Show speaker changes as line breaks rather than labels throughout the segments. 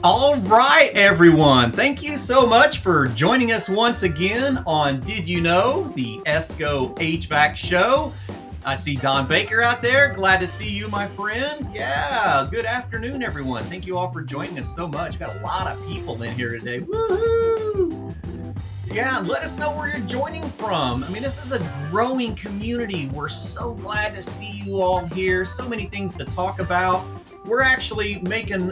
All right, everyone. Thank you so much for joining us once again on Did You Know, the ESCO HVAC show. I see Don Baker out there. Glad to see you, my friend. Yeah, good afternoon, everyone. Thank you all for joining us so much. Got a lot of people in here today. Woohoo! Yeah, let us know where you're joining from. I mean, this is a growing community. We're so glad to see you all here. So many things to talk about. We're actually making,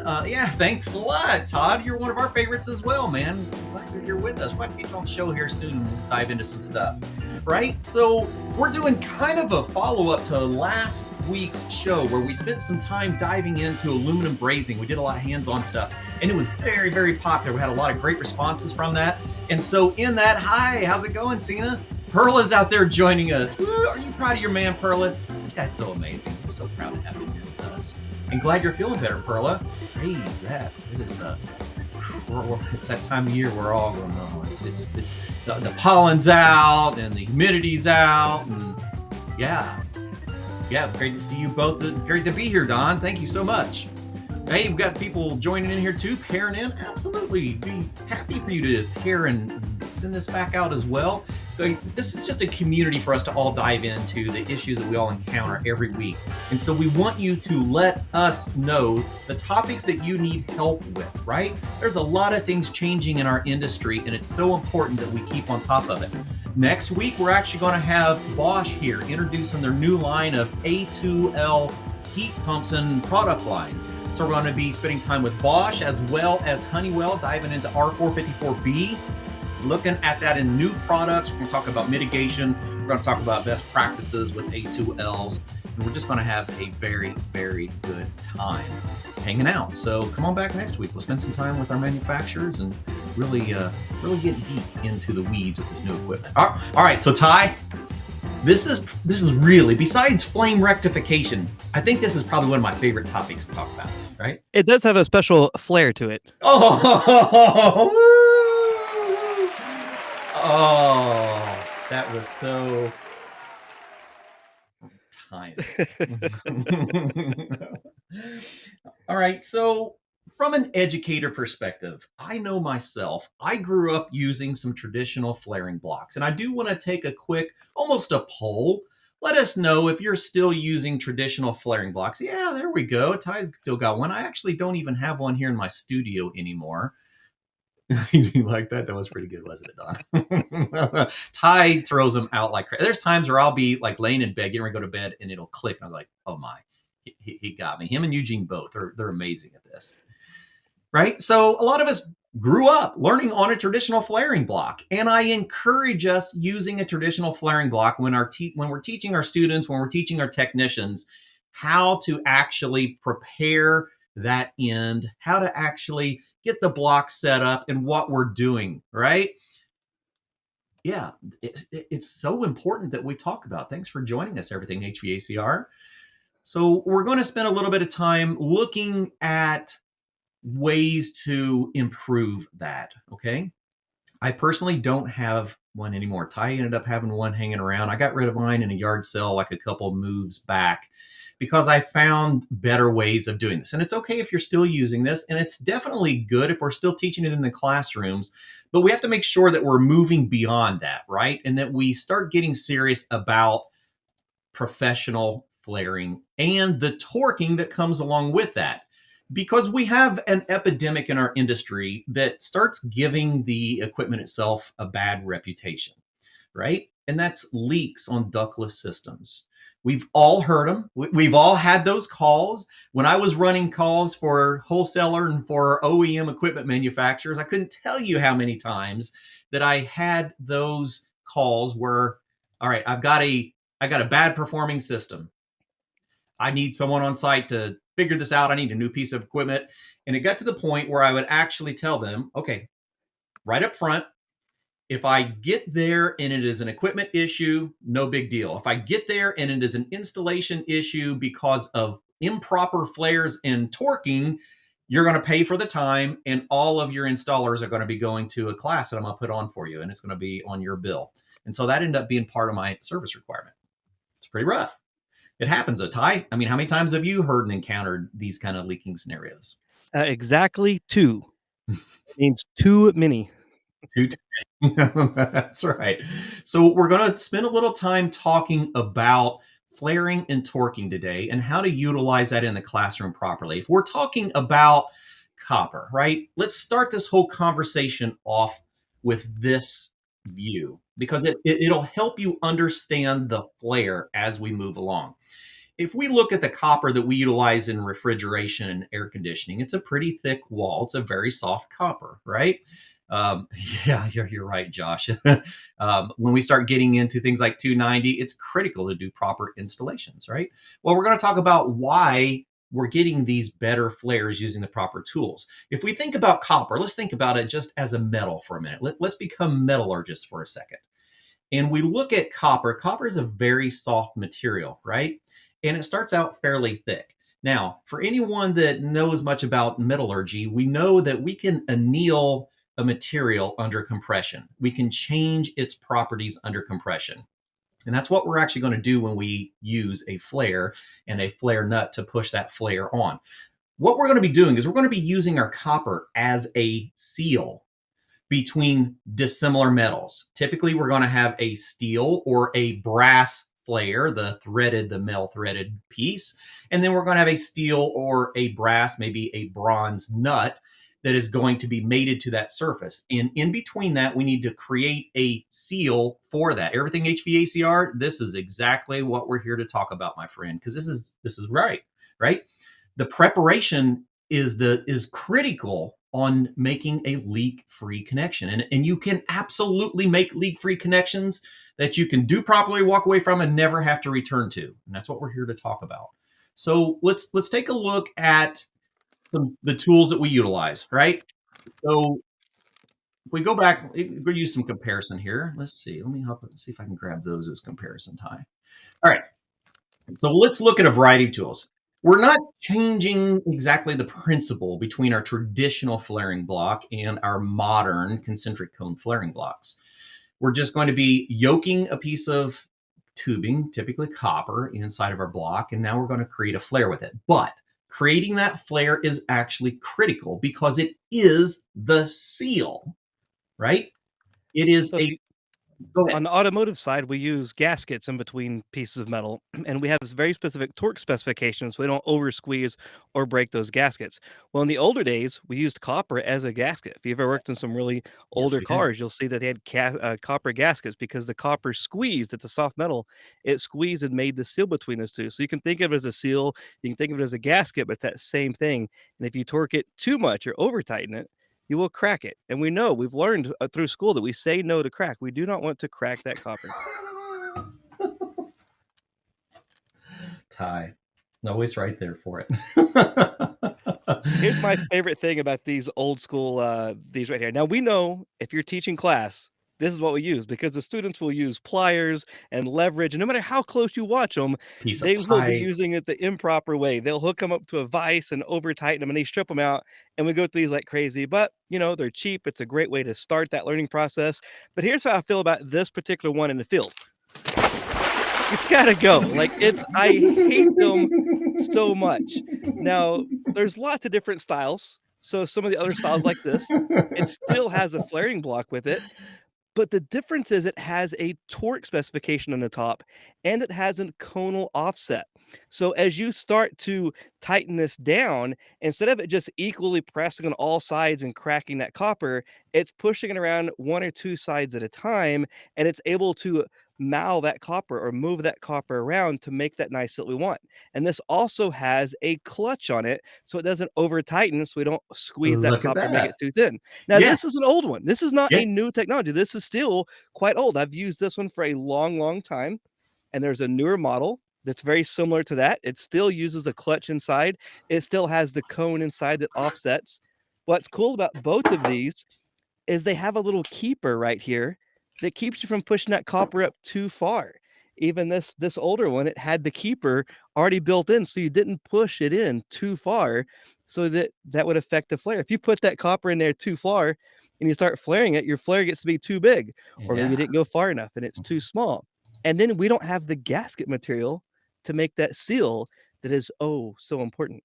thanks a lot, Todd. You're one of our favorites as well, man. Glad that you're with us. We'll have to get you on the show here soon and dive into some stuff, right? So we're doing kind of a follow-up to last week's show where we spent some time diving into aluminum brazing. We did a lot of hands-on stuff, and it was very, very popular. We had a lot of great responses from that. And so in that, hi, how's it going, Cena? Perla's out there joining us. Woo, are you proud of your man, Perla? This guy's so amazing. I'm so proud to have him here with us. And glad you're feeling better, Perla. Praise that. It is it's that time of year we're all going, oh, it's the pollen's out and the humidity's out, and yeah, great to see you both. Great to be here, Don. Thank you so much. Hey, we've got people joining in here too, pairing in. Absolutely. Be happy for you to pair and send this back out as well. This is just a community for us to all dive into the issues that we all encounter every week. And so we want you to let us know the topics that you need help with, right? There's a lot of things changing in our industry, and it's so important that we keep on top of it. Next week, we're actually going to have Bosch here introducing their new line of A2L heat pumps and product lines. So we're going to be spending time with Bosch as well as Honeywell, diving into R454B, looking at that in new products. We're going to talk about mitigation. We're going to talk about best practices with A2Ls. And we're just going to have a very, very good time hanging out. So come on back next week. We'll spend some time with our manufacturers and really get deep into the weeds with this new equipment. All right, so Ty, this is really, besides flame rectification, I think this is probably one of my favorite topics to talk about, right?
It does have a special flair to it.
Oh, that was so time. All right, so from an educator perspective, I know myself, I grew up using some traditional flaring blocks, and I do want to take a quick, almost a poll. Let us know if you're still using traditional flaring blocks. Yeah, there we go. Ty's still got one. I actually don't even have one here in my studio anymore. You like that? That was pretty good, wasn't it, Don? Ty throws them out like crazy. There's times where I'll be like laying in bed, getting ready to go to bed, and it'll click, and I'm like, oh my, he got me. Him and Eugene both, they're amazing at this. Right? So a lot of us grew up learning on a traditional flaring block, and I encourage us using a traditional flaring block when we're teaching our students, when we're teaching our technicians how to actually prepare that end, how to actually get the block set up and what we're doing, right? Yeah, it's so important that we talk about. Thanks for joining us, Everything HVACR. So we're going to spend a little bit of time looking at ways to improve that, okay? I personally don't have one anymore. Ty ended up having one hanging around. I got rid of mine in a yard sale like a couple moves back because I found better ways of doing this. And it's okay if you're still using this, and it's definitely good if we're still teaching it in the classrooms, but we have to make sure that we're moving beyond that, right? And that we start getting serious about professional flaring and the torquing that comes along with that. Because we have an epidemic in our industry that starts giving the equipment itself a bad reputation, right? And that's leaks on ductless systems. We've all heard them. We've all had those calls. When I was running calls for wholesaler and for OEM equipment manufacturers, I couldn't tell you how many times that I had those calls where, all right, I got a bad performing system. I need someone on site to figure this out. I need a new piece of equipment. And it got to the point where I would actually tell them, okay, right up front, if I get there and it is an equipment issue, no big deal. If I get there and it is an installation issue because of improper flares and torquing, you're going to pay for the time, and all of your installers are going to be going to a class that I'm going to put on for you, and it's going to be on your bill. And so that ended up being part of my service requirement. It's pretty rough. It happens, Ty. I mean, how many times have you heard and encountered these kind of leaking scenarios?
Exactly 2. It means too many.
Two That's right. So we're going to spend a little time talking about flaring and torquing today and how to utilize that in the classroom properly. If we're talking about copper, right? Let's start this whole conversation off with this view because it'll help you understand the flare as we move along. If we look at the copper that we utilize in refrigeration and air conditioning, it's a pretty thick wall. It's a very soft copper, right? Um, yeah, you're right, Josh. When we start getting into things like 290, it's critical to do proper installations, right? Well, we're going to talk about why we're getting these better flares using the proper tools. If we think about copper, let's think about it just as a metal for a minute. Let's become metallurgists for a second. And we look at copper. Copper is a very soft material, right? And it starts out fairly thick. Now, for anyone that knows much about metallurgy, we know that we can anneal a material under compression. We can change its properties under compression. And that's what we're actually going to do when we use a flare and a flare nut to push that flare on. What we're going to be doing is we're going to be using our copper as a seal between dissimilar metals. Typically, we're going to have a steel or a brass flare, the metal threaded piece. And then we're going to have a steel or a brass, maybe a bronze nut that is going to be mated to that surface. And in between that, we need to create a seal for that. Everything HVACR, this is exactly what we're here to talk about, my friend, because this is right? The preparation is critical on making a leak-free connection. And you can absolutely make leak-free connections that you can do properly, walk away from, and never have to return to. And that's what we're here to talk about. So let's take a look at the tools that we utilize, right? So if we go back, we'll use some comparison here. Let's see. Let me see if I can grab those as comparison time. All right. So let's look at a variety of tools. We're not changing exactly the principle between our traditional flaring block and our modern concentric cone flaring blocks. We're just going to be yoking a piece of tubing, typically copper, inside of our block, and now we're going to create a flare with it. But creating that flare is actually critical because it is the seal, right? It is
So
a, go ahead.
on the automotive side, we use gaskets in between pieces of metal, and we have very specific torque specifications so we don't over squeeze or break those gaskets. Well, in the older days, we used copper as a gasket. If you've ever worked in some really
Yes,
older
we have.
cars, you'll see that they had copper gaskets because the copper squeezed. It's a soft metal. It squeezed and made the seal between those two. So you can think of it as a seal, you can think of it as a gasket, but it's that same thing. And if you torque it too much or over tighten it, you will crack it. And we know we've learned through school that we say no to crack. We do not want to crack that copper.
Ty, always right there for it.
Here's my favorite thing about these old school, these right here. Now we know if you're teaching class, this is what we use because the students will use pliers and leverage, and no matter how close you watch them,
Piece of
they will be
pipe.
using it the improper way. They'll hook them up to a vise and over tighten them, and they strip them out, and we go through these like crazy. But you know they're cheap. It's a great way to start that learning process. But here's how I feel about this particular one in the field. It's gotta go. Like, I hate them so much. Now, there's lots of different styles. So some of the other styles like this, it still has a flaring block with it, but the difference is it has a torque specification on the top and it has a conal offset. So as you start to tighten this down, instead of it just equally pressing on all sides and cracking that copper, it's pushing it around one or two sides at a time and it's able to mal that copper or move that copper around to make that nice that we want. And this also has a clutch on it so it doesn't over tighten so we don't squeeze that
Look at
copper, make
that.
it too thin. Now,
Yeah.
this is an old one. This is not
Yeah.
a new technology. This is still quite old. I've used this one for a long, long time. And there's a newer model that's very similar to that. It still uses a clutch inside. It still has the cone inside that offsets. What's cool about both of these is they have a little keeper right here that keeps you from pushing that copper up too far. Even this older one, it had the keeper already built in, so you didn't push it in too far, so that would affect the flare. If you put that copper in there too far and you start flaring it, your flare gets to be too big, or maybe you
Yeah.
didn't go far enough and it's too small. And then we don't have the gasket material to make that seal that is oh so important.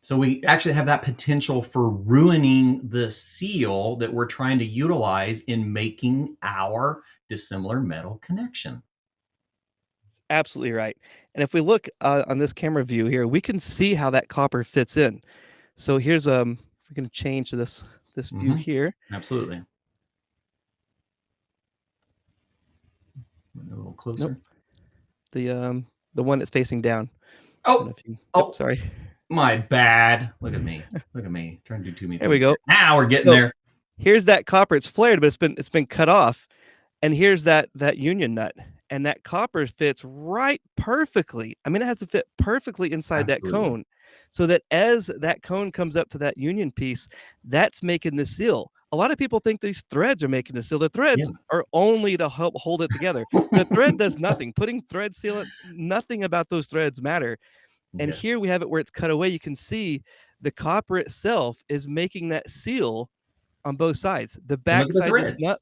So we actually have that potential for ruining the seal that we're trying to utilize in making our dissimilar metal connection.
Absolutely right. And if we look on this camera view here, we can see how that copper fits in. So here's we're going to change this view
Hmm.
here.
Absolutely. A little
Nope,
closer.
the one that's facing down. I don't know
Oh,
if you. Yep,
oh,
sorry.
my bad. Look at me. Look at me trying to do too many
There we
things here.
go.
Now we're getting
So
there.
here's that copper. It's flared, but it's been cut off. And here's that union nut, and that copper fits right perfectly. I mean, it has to fit perfectly inside that
Absolutely.
cone, so that as that cone comes up to that union piece, that's making the seal. A lot of people think these threads are making the seal. The
Yeah.
threads are only to help hold it together. The thread does nothing. Putting thread sealant, nothing about those threads matter. And
Yeah.
here we have it where it's cut away. You can see the copper itself is making that seal on both sides. The
And look at the
backside, this nut
threads.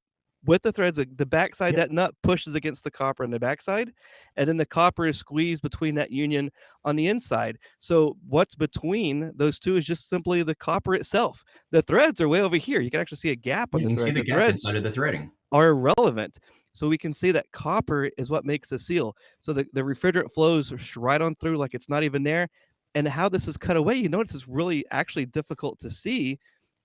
with the threads, the backside,
Yeah.
that nut pushes against the copper on the backside, and then the copper is squeezed between that union on the inside. So what's between those two is just simply the copper itself. The threads are way over here. You can actually see a gap on
Yeah. You
the
can see
thread.
the
The
gap inside
threads
of the threading.
are irrelevant. So we can see that copper is what makes the seal. So the refrigerant flows right on through like it's not even there. And how this is cut away, you notice it's really actually difficult to see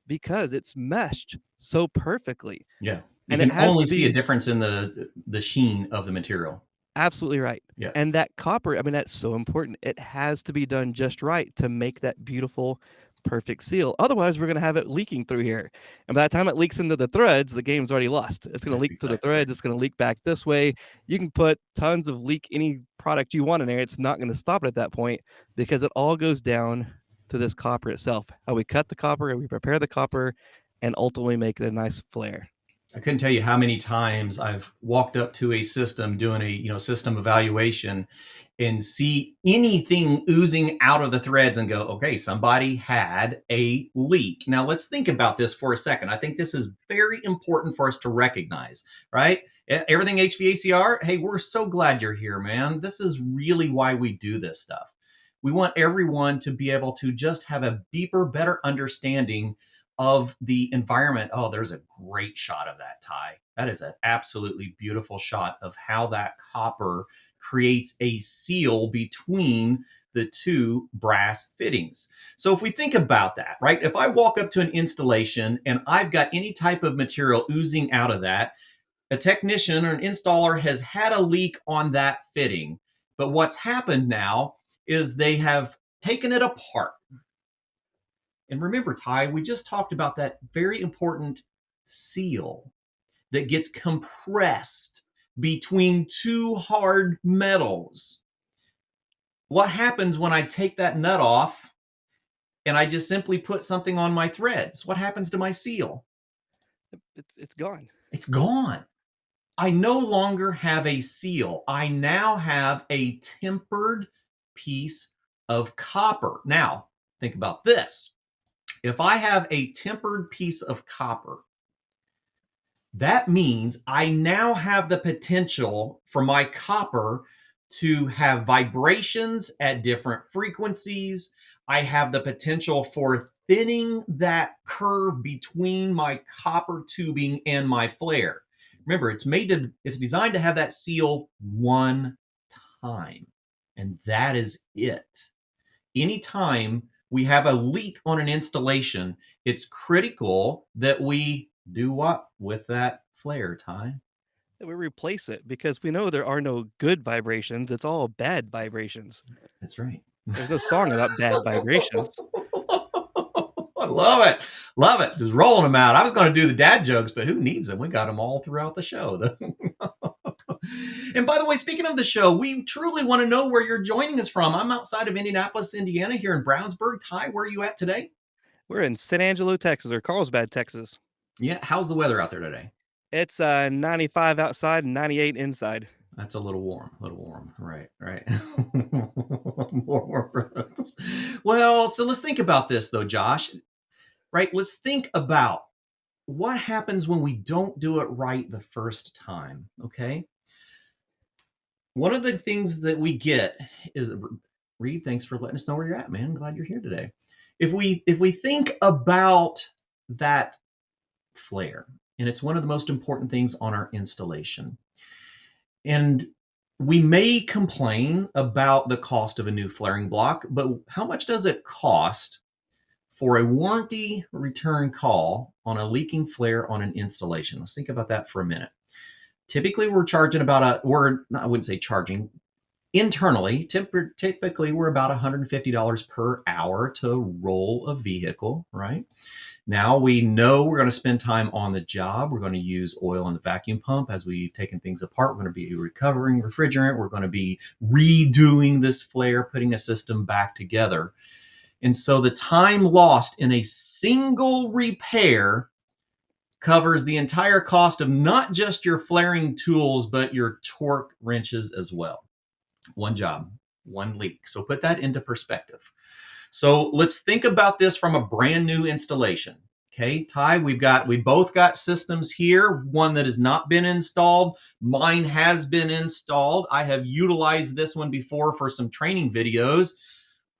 because it's meshed so perfectly.
Yeah. You
And it
can
has
only
to
see a
be
difference in the sheen of the material.
absolutely right.
Yeah.
And that copper, I mean, that's so important. It has to be done just right to make that beautiful, perfect seal. Otherwise, we're going to have it leaking through here. And by the time it leaks into the threads, the game's already lost. It's going to
That's
leak to the
exactly right.
threads. It's going to leak back this way. You can put tons of leak any product you want in there. It's not going to stop it at that point because it all goes down to this copper itself. How we cut the copper, and we prepare the copper, and ultimately make it a nice flare.
I couldn't tell you how many times I've walked up to a system doing a system evaluation and see anything oozing out of the threads and go, okay, somebody had a leak. Now let's think about this for a second. I think this is very important for us to recognize, right? Everything HVACR, hey, we're so glad you're here, man. This is really why we do this stuff. We want everyone to be able to just have a deeper, better understanding of the environment. Oh, there's a great shot of that, Ty. That is an absolutely beautiful shot of how that copper creates a seal between the two brass fittings. So if we think about that, right? If I walk up to an installation and I've got any type of material oozing out of that, a technician or an installer has had a leak on that fitting. But what's happened now is they have taken it apart. And remember, Ty, we just talked about that very important seal that gets compressed between two hard metals. What happens when I take that nut off and I just simply put something on my threads? What happens to my seal?
It's gone.
It's gone. I no longer have a seal. I now have a tempered piece of copper. Now, think about this. If I have a tempered piece of copper, that means I now have the potential for my copper to have vibrations at different frequencies. I have the potential for thinning that curve between my copper tubing and my flare. Remember, it's designed to have that seal one time, and that is it. Anytime we have a leak on an installation, it's critical that we do what with that flare, Ty?
That we replace it because we know there are no good vibrations. It's all bad vibrations.
That's right.
There's no song about bad vibrations.
I love it. Love it. Just rolling them out. I was going to do the dad jokes, but who needs them? We got them all throughout the show. And by the way, speaking of the show, we truly want to know where you're joining us from. I'm outside of Indianapolis, Indiana, here in Brownsburg. Ty, where are you at today?
We're in San Angelo, Texas, or Carlsbad, Texas.
Yeah. How's the weather out there today?
It's 95 outside and 98 inside.
That's a little warm, a little warm. Right, right. More warm for us. Well, so let's think about this though, Josh. Right? Let's think about what happens when we don't do it right the first time. Okay. One of the things that we get is Reed, thanks for letting us know where you're at, man. Glad you're here today. If we think about that flare, and it's one of the most important things on our installation, and we may complain about the cost of a new flaring block, but how much does it cost for a warranty return call on a leaking flare on an installation? Let's think about that for a minute. Typically, we're charging about I wouldn't say charging, internally, typically we're about $150 per hour to roll a vehicle, right? Now we know we're going to spend time on the job. We're going to use oil in the vacuum pump as we've taken things apart. We're going to be recovering refrigerant. We're going to be redoing this flare, putting a system back together. And so the time lost in a single repair covers the entire cost of not just your flaring tools, but your torque wrenches as well. One job, one leak. So put that into perspective. So let's think about this from a brand new installation. Okay, Ty, we both got systems here. One that has not been installed. Mine has been installed. I have utilized this one before for some training videos.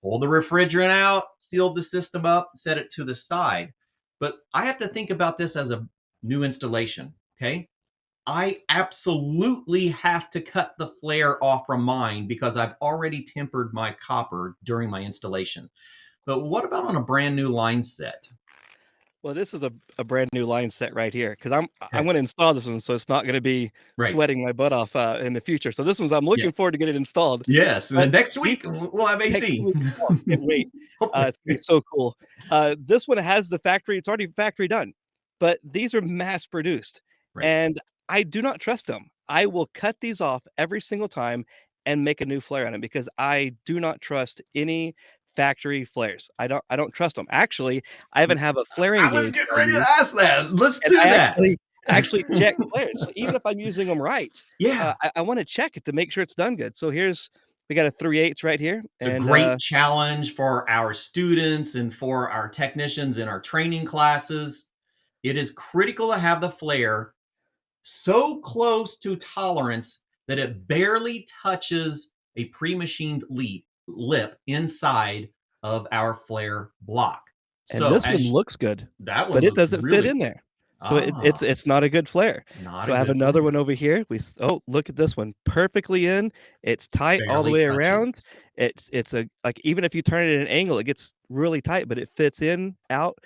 Pulled the refrigerant out, sealed the system up, set it to the side. But I have to think about this as a new installation. Okay, I absolutely have to cut the flare off from mine because I've already tempered my copper during my installation. But what about on a brand new line set?
Well, this is a brand new line set right here because I'm
Okay.
going to install this one, so it's not going to be
Right.
sweating my butt off in the future. So this one's I'm
Yeah.
looking forward to get it installed.
Yes. And
But
then next
these
week we'll have
next
AC.
week, oh, can't wait.
Hopefully.
It's gonna be so cool. This one has the factory. It's already factory done, but these are mass produced,
Right.
and I do not trust them. I will cut these off every single time and make a new flare on them because I do not trust any factory flares. I don't trust them. Actually, I even have a flaring
I was
gauge
getting
I
ready to
use,
ask that. Let's
and
do
I
that.
actually check flares. So even if I'm using them right,
Yeah.
I want to check it to make sure it's done good. So we got a 3/8 right here,
It's a
and
great challenge for our students and for our technicians in our training classes. It is critical to have the flare so close to tolerance that it barely touches a pre-machined lip inside of our flare block.
And
So
this one
as
looks good,
that one
but it
looks
doesn't fit
really
in
good.
there. So
Ah,
it's not a good flare.
not
So
a
I have
good
another
flare.
one over here. Oh, look at this one. Perfectly in. It's tight all the
Barely
way around.
touches.
It's a like even if you turn it at an angle, it gets really tight, but it fits in, out.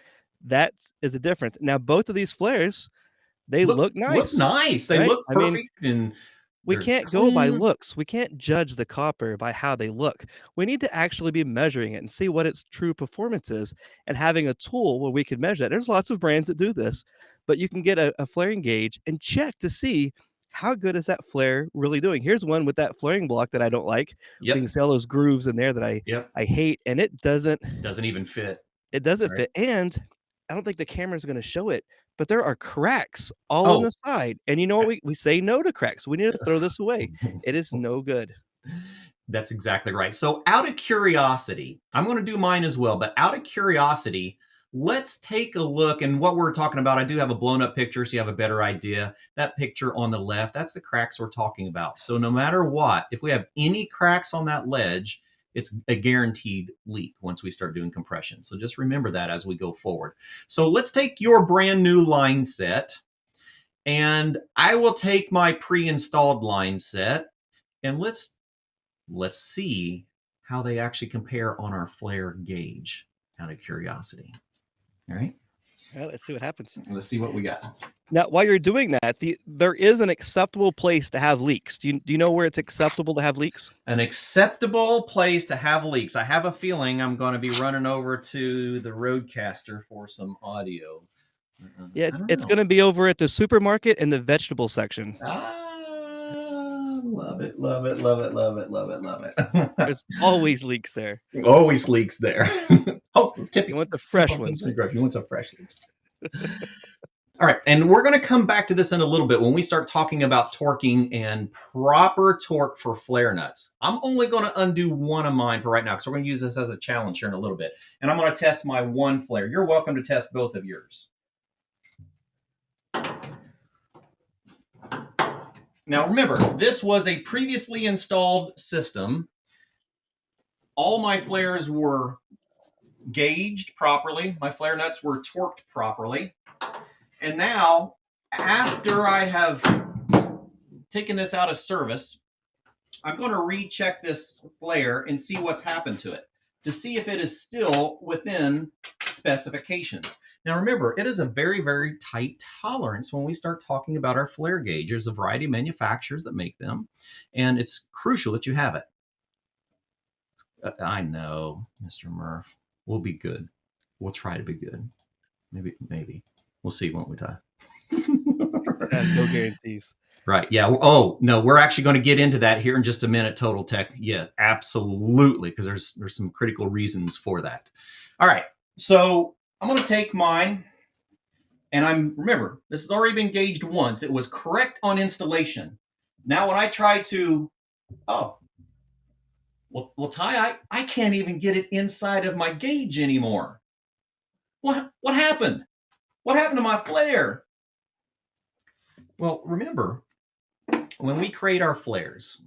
That is a difference. Now both of these flares, they look
Look
nice,
nice. They
right?
look
I mean,
perfect and
we
they're
can't go by
clean.
looks. We can't judge the copper by how they look. We need to actually be measuring it and see what its true performance is and having a tool where we can measure that. There's lots of brands that do this, but you can get a flaring gauge and check to see how good is that flare really doing. Here's one with that flaring block that I don't like. We
Yep.
can see all those grooves in there that
Yep.
I hate, and
Doesn't even fit.
it doesn't
Right.
fit, and I don't think the camera's gonna show it, but there are cracks all on
Oh,
the side, and you know what? We say no to cracks. We need to throw this away. It is no good.
that's exactly right. So, out of curiosity, I'm going to do mine as well, but out of curiosity, let's take a look. And what we're talking about, I do have a blown up picture so you have a better idea. That picture on the left, that's the cracks we're talking about. So, no matter what, if we have any cracks on that ledge, it's a guaranteed leak once we start doing compression. So, just remember that as we go forward. So, let's take your brand new line set, and I will take my pre installed line set, and let's see how they actually compare on our flare gauge out of curiosity. All right,
Well, let's see what happens.
let's see what we got.
Now, while you're doing that, there is an acceptable place to have leaks. Do you know where it's acceptable to have leaks?
An acceptable place to have leaks. I have a feeling I'm going to be running over to the Roadcaster for some audio.
Yeah,
I don't
it's
know.
gonna be over at the supermarket in the vegetable section.
Love it, love it, love it, love it, love it, love it.
There's always leaks there.
Always leaks there. Oh,
You
Tippy.
want the fresh ones.
You want some fresh leaks. All right, and we're going to come back to this in a little bit when we start talking about torquing and proper torque for flare nuts. I'm only going to undo one of mine for right now because we're going to use this as a challenge here in a little bit. And I'm going to test my one flare. You're welcome to test both of yours. Now remember, this was a previously installed system. all my flares were gauged properly. My flare nuts were torqued properly. And now, after I have taken this out of service, I'm going to recheck this flare and see what's happened to it to see if it is still within specifications. Now remember, it is a very, very tight tolerance when we start talking about our flare gauge. There's a variety of manufacturers that make them, and it's crucial that you have it. I know, Mr. Murph. We'll be good. We'll try to be good. Maybe. We'll see, won't we, Ty?
No guarantees.
Right. Yeah. Oh, no, we're actually going to get into that here in just a minute, Total Tech. Yeah, absolutely, because there's some critical reasons for that. All right. So I'm going to take mine, and remember, this has already been gauged once. It was correct on installation. Now when I try to, well, Ty, I can't even get it inside of my gauge anymore. What happened? What happened to my flare? Well, remember, when we create our flares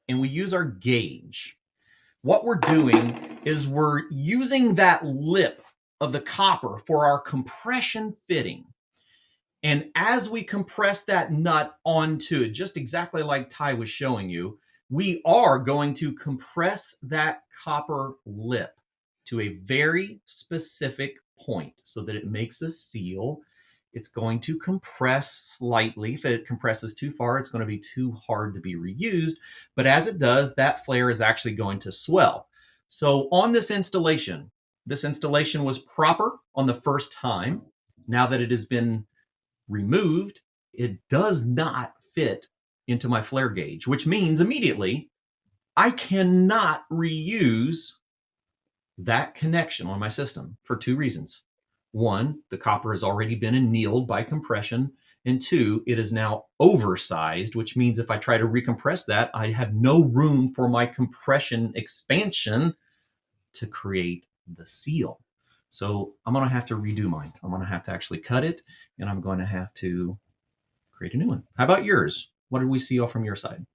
and we use our gauge, what we're doing is we're using that lip of the copper for our compression fitting. And as we compress that nut onto it, just exactly like Ty was showing you, we are going to compress that copper lip to a very specific point so that it makes a seal. It's going to compress slightly. If it compresses too far, it's going to be too hard to be reused. But as it does, that flare is actually going to swell. So on this installation was proper on the first time. Now that it has been removed, it does not fit into my flare gauge, which means immediately I cannot reuse that connection on my system for two reasons. One, the copper has already been annealed by compression. And two, it is now oversized, which means if I try to recompress that, I have no room for my compression expansion to create the seal. So I'm going to have to redo mine. I'm going to have to actually cut it, and I'm going to have to create a new one. How about yours? What did we see from your side?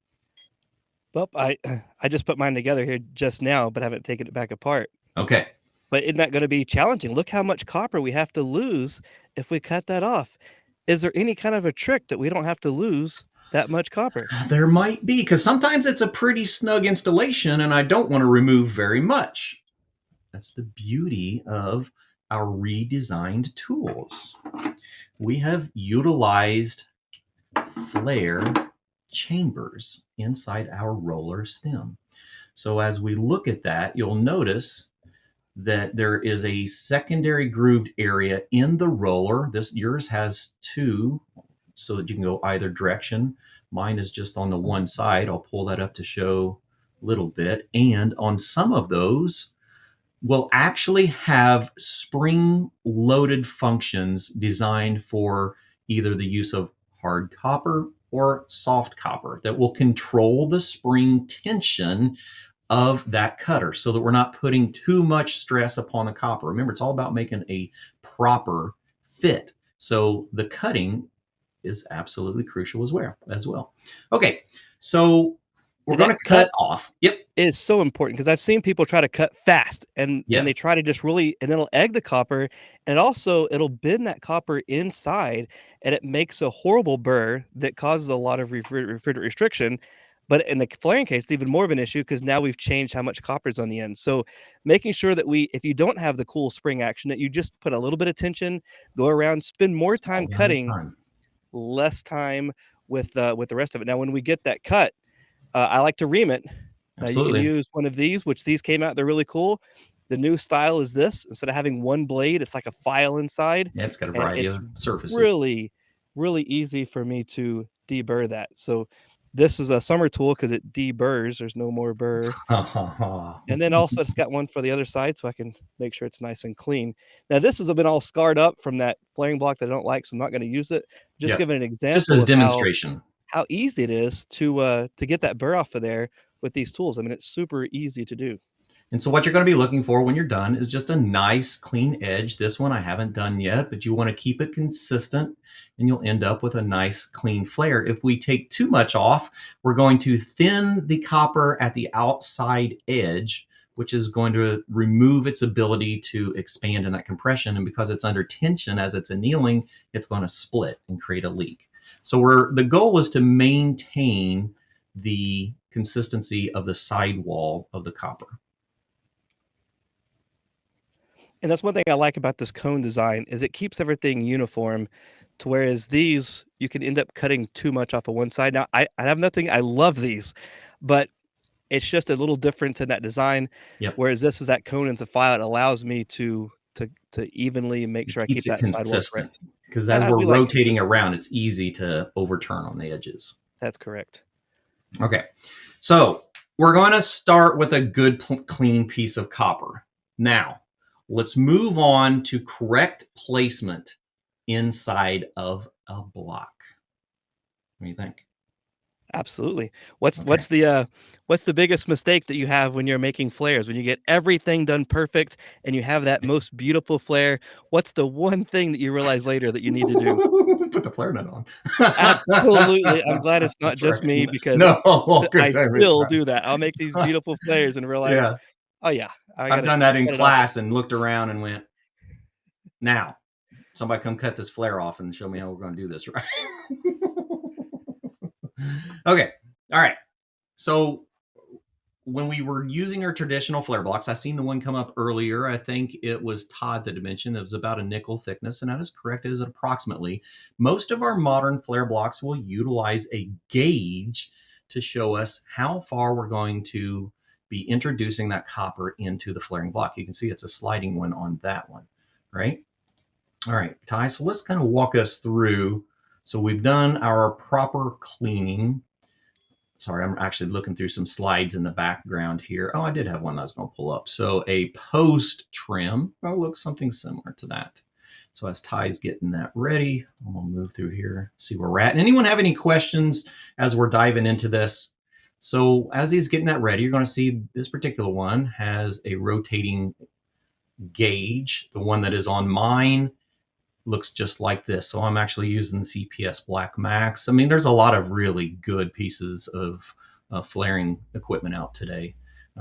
Well, I just put mine together here just now, but haven't taken it back apart.
Okay.
But isn't that going to be challenging? Look how much copper we have to lose if we cut that off. Is there any kind of a trick that we don't have to lose that much copper?
There might be, because sometimes it's a pretty snug installation and I don't want to remove very much. That's the beauty of our redesigned tools. We have utilized flare chambers inside our roller stem. So as we look at that, you'll notice that there is a secondary grooved area in the roller. Yours has two, so that you can go either direction. Mine is just on the one side. I'll pull that up to show a little bit. And on some of those, we'll actually have spring loaded functions designed for either the use of hard copper or soft copper that will control the spring tension of that cutter so that we're not putting too much stress upon the copper. Remember, it's all about making a proper fit. So the cutting is absolutely crucial as well. Okay, so we're going to cut off. Yep.
Is so important because I've seen people try to cut fast and they try to just really, and it'll egg the copper, and it'll bend that copper inside, and it makes a horrible burr that causes a lot of refrigerant restriction. But in the flaring case, it's even more of an issue because now we've changed how much copper is on the end. So making sure that if you don't have the cool spring action, that you just put a little bit of tension, go around, spend more time cutting, less time with the rest of it. Now, when we get that cut, I like to ream it.
Absolutely.
You can use one of these, which these came out. They're really cool. The new style is this. Instead of having one blade, it's like a file inside.
Yeah, it's got a variety of surfaces.
Really, really easy for me to deburr that. So this is a summer tool because it deburrs. There's no more burr. And then also it's got one for the other side so I can make sure it's nice and clean. Now this has been all scarred up from that flaring block that I don't like, so I'm not going to use it. Just giving an example.
Just as demonstration.
How easy it is to get that burr off of there with these tools. I mean, it's super easy to do.
And so what you're going to be looking for when you're done is just a nice clean edge. This one I haven't done yet, but you want to keep it consistent and you'll end up with a nice clean flare. If we take too much off, we're going to thin the copper at the outside edge, which is going to remove its ability to expand in that compression. And because it's under tension as it's annealing, it's going to split and create a leak. So the goal is to maintain the consistency of the sidewall of the copper.
And that's one thing I like about this cone design is it keeps everything uniform to whereas these, you can end up cutting too much off of one side. Now, I have nothing, I love these, but it's just a little difference in that design.
Yep.
Whereas this is that cone and file, it allows me to evenly make sure I keep
Keeps it
that sidewall
consistent
correct.
because as we're
We like
rotating around, it's easy to overturn on the edges.
That's correct.
Okay, so we're going to start with a good clean piece of copper. Now, let's move on to correct placement inside of a block. What do you think?
Absolutely. What's the biggest mistake that you have when you're making flares? When you get everything done perfect and you have that most beautiful flare, what's the one thing that you realize later that you need to do?
Put the FlareNut on.
Absolutely. I'm glad it's not
That's
just
right.
me because
No,
I
good time, good
still
time.
do that. I'll make these beautiful flares and realize,
Yeah,
oh yeah,
I've done that in
cut it off.
class and looked around and went, now, somebody come cut this flare off and show me how we're going to do this, right? Okay. All right. So when we were using our traditional flare blocks, I seen the one come up earlier. I think it was Todd that had mentioned it was about a nickel thickness, and that is correct. It is approximately. Most of our modern flare blocks will utilize a gauge to show us how far we're going to be introducing that copper into the flaring block. You can see it's a sliding one on that one, right? All right, Ty, so let's kind of walk us through. So we've done our proper cleaning. Sorry, I'm actually looking through some slides in the background here. Oh, I did have one I was going to pull up. So a post trim, oh, looks something similar to that. So as Ty's getting that ready, I'm going to move through here, see where we're at. And anyone have any questions as we're diving into this? So as he's getting that ready, you're going to see this particular one has a rotating gauge. The one that is on mine looks just like this. So I'm actually using CPS Black Max. I mean, there's a lot of really good pieces of flaring equipment out today.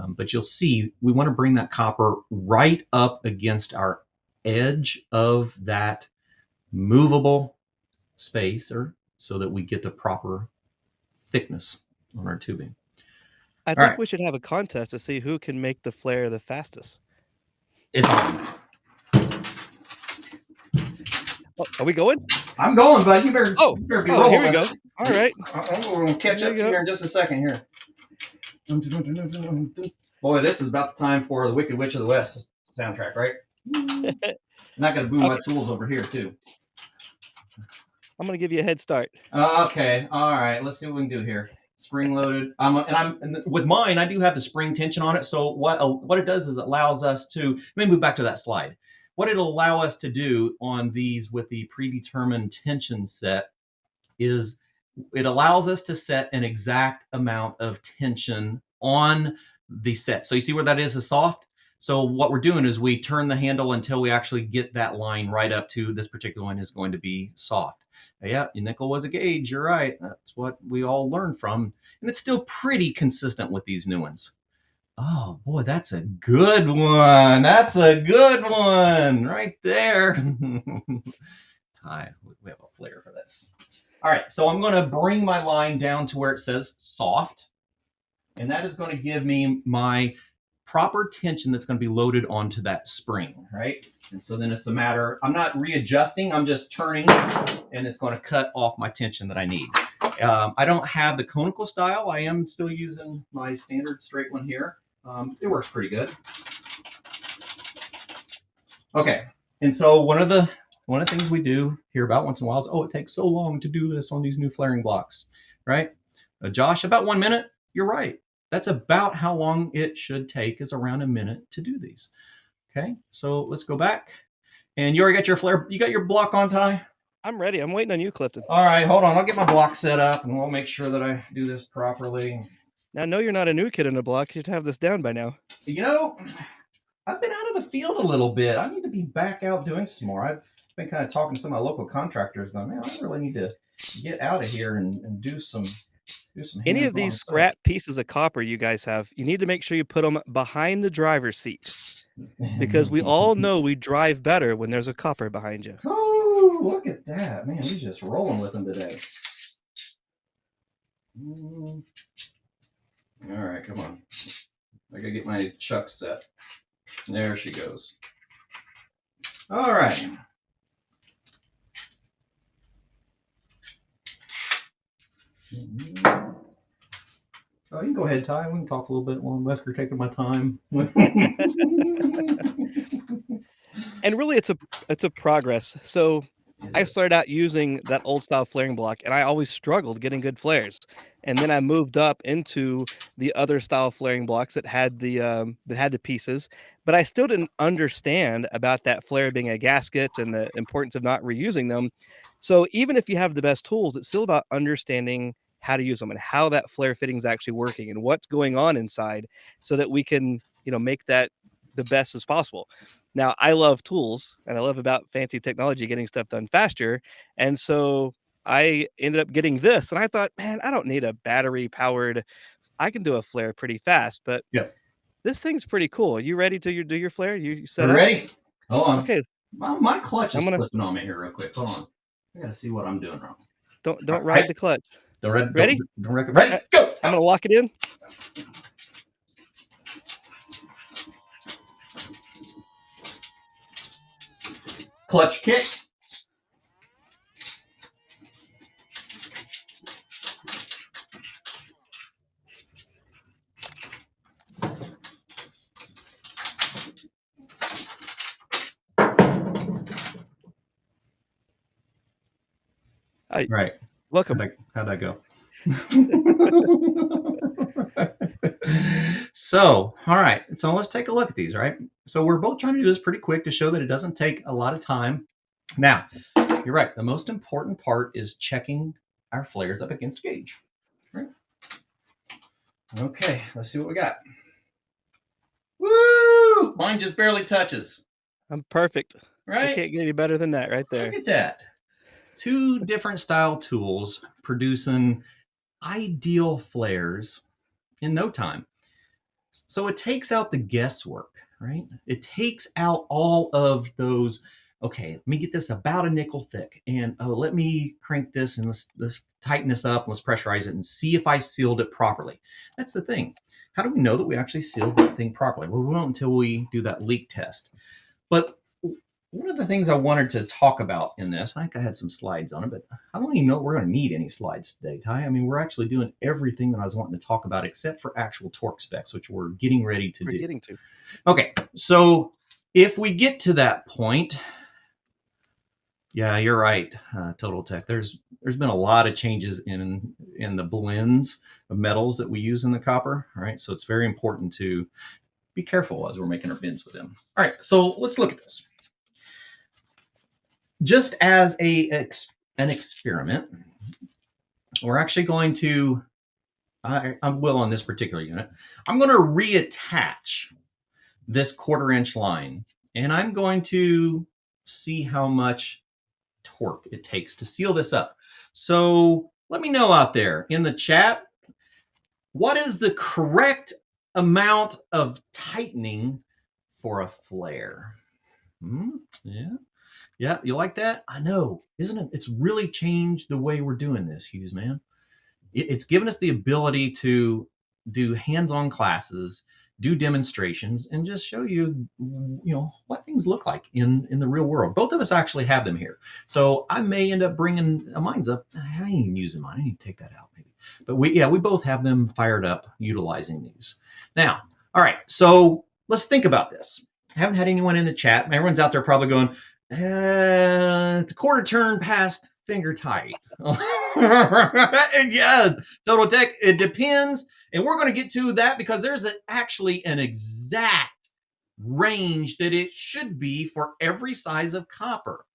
But you'll see we want to bring that copper right up against our edge of that movable spacer so that we get the proper thickness on our tubing.
I
All
think
right.
we should have a contest to see who can make the flare the fastest.
It's on.
Oh, are we going?
I'm going, bud. You better be rolling.
Here we go. All right.
I'm going to catch up to you here in just a second here. Boy, this is about the time for the Wicked Witch of the West soundtrack, right? I'm not going to boom my tools over here, too.
I'm going to give you a head start.
Okay. All right. Let's see what we can do here. Spring loaded. And with mine, I do have the spring tension on it. So what it does is it allows us to, let me move back to that slide. What it'll allow us to do on these with the predetermined tension set is it allows us to set an exact amount of tension on the set. So you see where that is soft? So what we're doing is we turn the handle until we actually get that line right up to this particular one is going to be soft. Yeah, your nickel was a gauge. You're right. That's what we all learned from. And it's still pretty consistent with these new ones. Oh, boy, that's a good one. That's a good one right there. Ty, we have a flare for this. All right, so I'm going to bring my line down to where it says soft. And that is going to give me my proper tension that's going to be loaded onto that spring, right? And so then it's a matter, I'm not readjusting, I'm just turning, and it's going to cut off my tension that I need. I don't have the conical style. I am still using my standard straight one here. It works pretty good. Okay, and so one of the things we do hear about once in a while is, oh, it takes so long to do this on these new flaring blocks, right? Josh, about 1 minute. You're right. That's about how long it should take, is around a minute to do these. Okay, so let's go back. And you already got your flare. You got your block on, Ty?
I'm ready. I'm waiting on you, Clifton.
All right, hold on. I'll get my block set up, and we'll make sure that I do this properly.
Now, I know you're not a new kid on the block. You should have this down by now.
You know, I've been out of the field a little bit. I need to be back out doing some more. I've been kind of talking to some of my local contractors, going, man, I really need to get out of here and do some
Any of these
hands-on stuff.
scrap pieces of copper you guys have, you need to make sure you put them behind the driver's seat because we all know we drive better when there's a copper behind you.
Oh, look at that, man! He's just rolling with them today. All right, come on. I gotta get my chuck set. There she goes. All right. Oh, you can go ahead, Ty. We can talk a little bit while I'm taking my time.
And really, it's a progress. So I started out using that old style flaring block, and I always struggled getting good flares. And then I moved up into the other style flaring blocks that had the pieces, but I still didn't understand about that flare being a gasket and the importance of not reusing them. So even if you have the best tools, it's still about understanding how to use them and how that flare fitting is actually working and what's going on inside, so that we can make that the best as possible. Now, I love tools and I love about fancy technology getting stuff done faster. And so I ended up getting this and I thought, man, I don't need a battery powered. I can do a flare pretty fast, but
Yep.
this thing's pretty cool. You ready to do your flare? You set
We're
up?
ready? Hold on.
Okay.
My clutch
I'm
is
gonna
slipping on me here real quick. Hold on. I gotta see what I'm doing wrong. All
don't ride
right.
the clutch.
Don't
Ready?
ready. Go.
I'm gonna lock it in.
Clutch kick.
Hi.
Right.
Welcome.
How'd that go? So, all right. So let's take a look at these, right? So we're both trying to do this pretty quick to show that it doesn't take a lot of time. Now, you're right. The most important part is checking our flares up against gauge. Right? Okay, let's see what we got. Woo! Mine just barely touches.
I'm perfect.
Right?
You can't get any better than that right there.
Look at that. Two different style tools producing ideal flares in no time. So it takes out the guesswork, right? It takes out all of those. Okay, let me get this about a nickel thick, and let me crank this and let's tighten this up, let's pressurize it and see if I sealed it properly. That's the thing. How do we know that we actually sealed that thing properly? Well, we won't until we do that leak test. But one of the things I wanted to talk about in this, I think I had some slides on it, but I don't even know we're going to need any slides today, Ty. I mean, we're actually doing everything that I was wanting to talk about except for actual torque specs, which we're getting ready to do.
Getting to.
Okay, so if we get to that point, yeah, you're right, Total Tech. There's been a lot of changes in the blends of metals that we use in the copper, right? So it's very important to be careful as we're making our bends with them. All right, so let's look at this. Just as an experiment, we're actually going to, I will on this particular unit, I'm going to reattach this 1/4 inch line, and I'm going to see how much torque it takes to seal this up. So let me know out there in the chat, what is the correct amount of tightening for a flare? Yeah. Yeah, you like that? I know, isn't it? It's really changed the way we're doing this, Hughes, man. It's given us the ability to do hands-on classes, do demonstrations, and just show you, what things look like in the real world. Both of us actually have them here. So I may end up bringing mine's up. I ain't even using mine. I need to take that out maybe. But we both have them fired up utilizing these. Now, all right, so let's think about this. I haven't had anyone in the chat. Everyone's out there probably going, it's a 1/4 turn past finger tight. Yeah, Total Tech, it depends. And we're going to get to that because there's actually an exact range that it should be for every size of copper.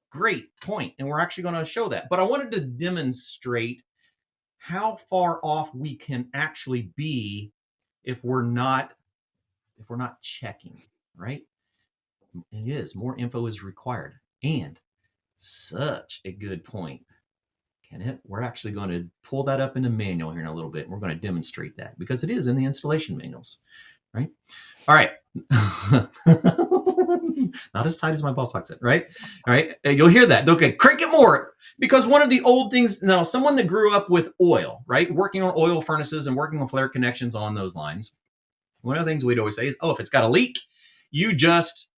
Great point. And we're actually going to show that. But I wanted to demonstrate how far off we can actually be if we're not checking, right? It is more info is required. And such a good point. We're actually going to pull that up in the manual here in a little bit. And we're going to demonstrate that because it is in the installation manuals, right? All right. Not as tight as my ball likes it, right? All right. You'll hear that. Okay, crank it more. Because one of the old things, now, someone that grew up with oil, right? Working on oil furnaces and working on flare connections on those lines, one of the things we'd always say is, oh, if it's got a leak, you just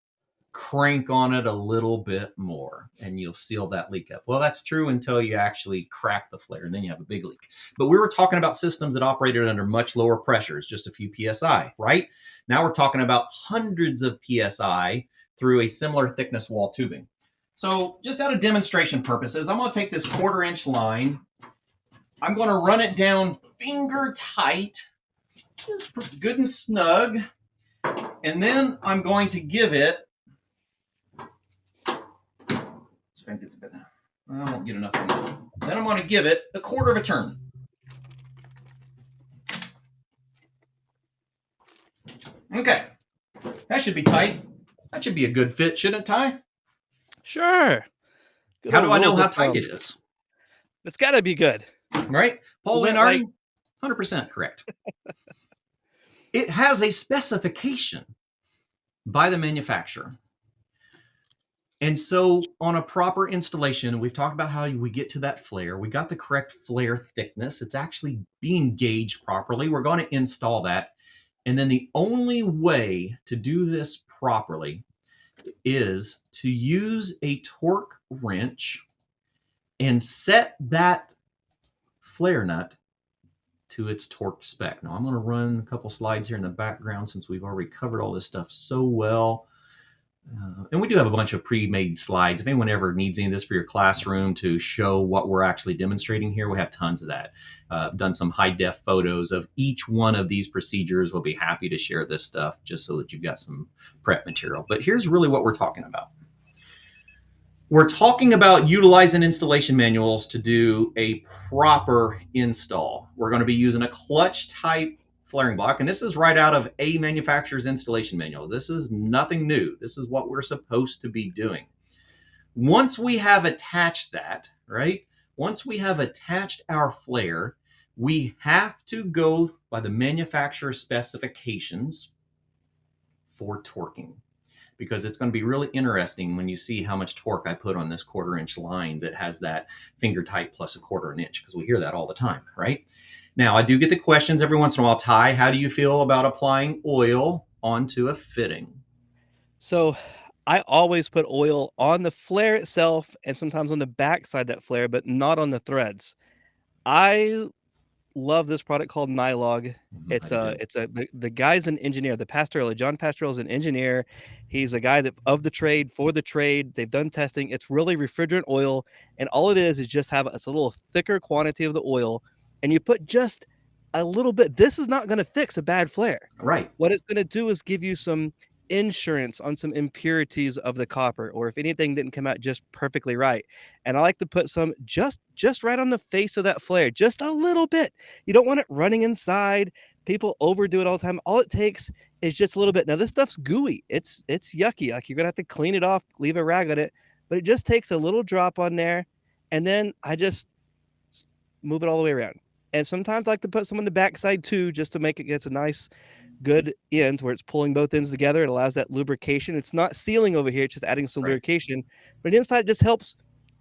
crank on it a little bit more and you'll seal that leak up. Well, that's true until you actually crack the flare and then you have a big leak. But we were talking about systems that operated under much lower pressures, just a few PSI, right? Now we're talking about hundreds of PSI through a similar thickness wall tubing. So just out of demonstration purposes, I'm going to take this 1/4 inch line. I'm going to run it down finger tight, just good and snug. And then I'm going to give it, I won't get enough of that. Then I'm going to give it a 1/4 of a turn. Okay. That should be tight. That should be a good fit, shouldn't it, Ty?
Sure. Good
How do I know how tight it is?
It's got to be good.
Right? Paul Leonardi, 100% correct. It has a specification by the manufacturer. And so on a proper installation, we've talked about how we get to that flare. We got the correct flare thickness. It's actually being gauged properly. We're going to install that. And then the only way to do this properly is to use a torque wrench and set that flare nut to its torque spec. Now I'm going to run a couple slides here in the background since we've already covered all this stuff so well. And we do have a bunch of pre-made slides. If anyone ever needs any of this for your classroom to show what we're actually demonstrating here, we have tons of that. Done some high-def photos of each one of these procedures. We'll be happy to share this stuff just so that you've got some prep material. But here's really what we're talking about. We're talking about utilizing installation manuals to do a proper install. We're going to be using a clutch type flaring block, and this is right out of a manufacturer's installation manual. This is nothing new. This is what we're supposed to be doing. Once we have attached that, right? Once we have attached our flare, we have to go by the manufacturer specifications for torquing, because it's going to be really interesting when you see how much torque I put on this 1/4 inch line that has that finger tight plus a 1/4 inch, because we hear that all the time, right? Now, I do get the questions every once in a while. Ty, how do you feel about applying oil onto a fitting?
So I always put oil on the flare itself and sometimes on the backside that flare, but not on the threads. I love this product called Nylog. The guy's an engineer. John Pastorella is an engineer. He's a guy that of the trade, for the trade. They've done testing. It's really refrigerant oil, and all it is just it's a little thicker quantity of the oil, and you put just a little bit. This is not going to fix a bad flare.
Right.
What it's going to do is give you some insurance on some impurities of the copper, or if anything didn't come out just perfectly right. And I like to put some just right on the face of that flare, just a little bit. You don't want it running inside. People overdo it all the time. All it takes is just a little bit. Now this stuff's gooey. It's yucky. Like, you're gonna have to clean it off, leave a rag on it, but it just takes a little drop on there, and then I just move it all the way around. And sometimes I like to put some on the backside too, just to make it get a nice good end where it's pulling both ends together. It allows that lubrication. It's not sealing over here, it's just adding some lubrication. But inside, it just helps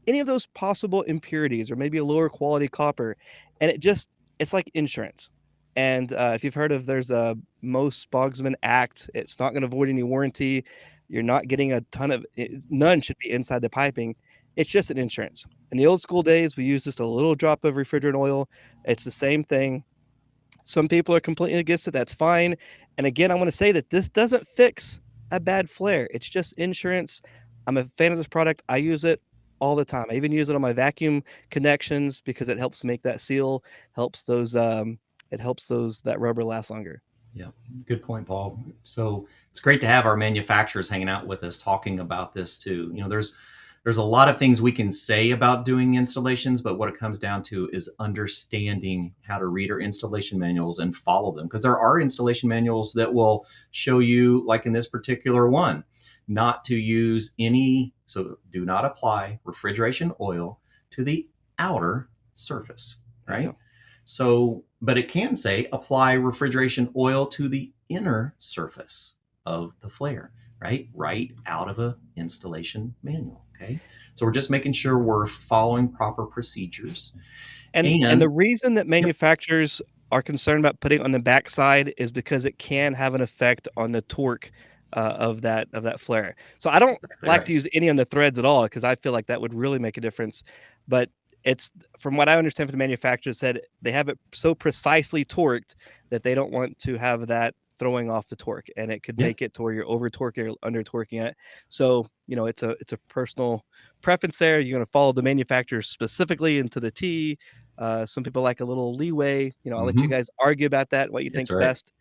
any of those possible impurities or maybe a lower quality copper. And it's like insurance. And if you've heard of, there's a Mohs-Bogsman Act, it's not going to void any warranty. You're not getting a ton of none should be inside the piping. It's just an insurance. In the old school days, we used just a little drop of refrigerant oil. It's the same thing. Some people are completely against it. That's fine. And again, I want to say that this doesn't fix a bad flare. It's just insurance. I'm a fan of this product. I use it all the time. I even use it on my vacuum connections because it helps make that seal, that rubber last longer.
Yeah, good point, Paul. So it's great to have our manufacturers hanging out with us talking about this too. There's there's a lot of things we can say about doing installations, but what it comes down to is understanding how to read our installation manuals and follow them. Because there are installation manuals that will show you, like in this particular one, not to use any, so do not apply refrigeration oil to the outer surface,
There you
right?
go.
So, but it can say apply refrigeration oil to the inner surface of the flare, right out of a installation manual. Okay, so we're just making sure we're following proper procedures.
And the
And
reason that
yep,
manufacturers are concerned about putting it on the backside is because it can have an effect on the torque, of that flare. So I don't
exactly
like
right.
to use any on the threads at all because I feel like that would really make a difference. But it's from what I understand from the manufacturers said they have it so precisely torqued that they don't want to have that throwing off the torque, and it could
Yeah.
make it to where you're over torquing or under torquing it. So, it's a personal preference there. You're gonna follow the manufacturer specifically into the T. Some people like a little leeway. I'll let you
Hmm.
guys argue about that, what you
That's
think's
right.
best.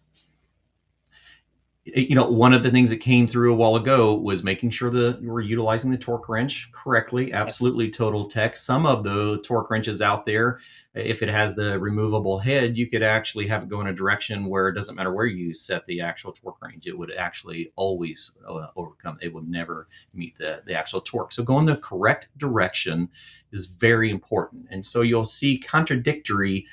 One of the things that came through a while ago was making sure that you were utilizing the torque wrench correctly.
Yes.
Absolutely, total tech. Some of the torque wrenches out there, if it has the removable head, you could actually have it go in a direction where it doesn't matter where you set the actual torque range. It would actually always overcome. It would never meet the actual torque. So going the correct direction is very important. And so you'll see contradictory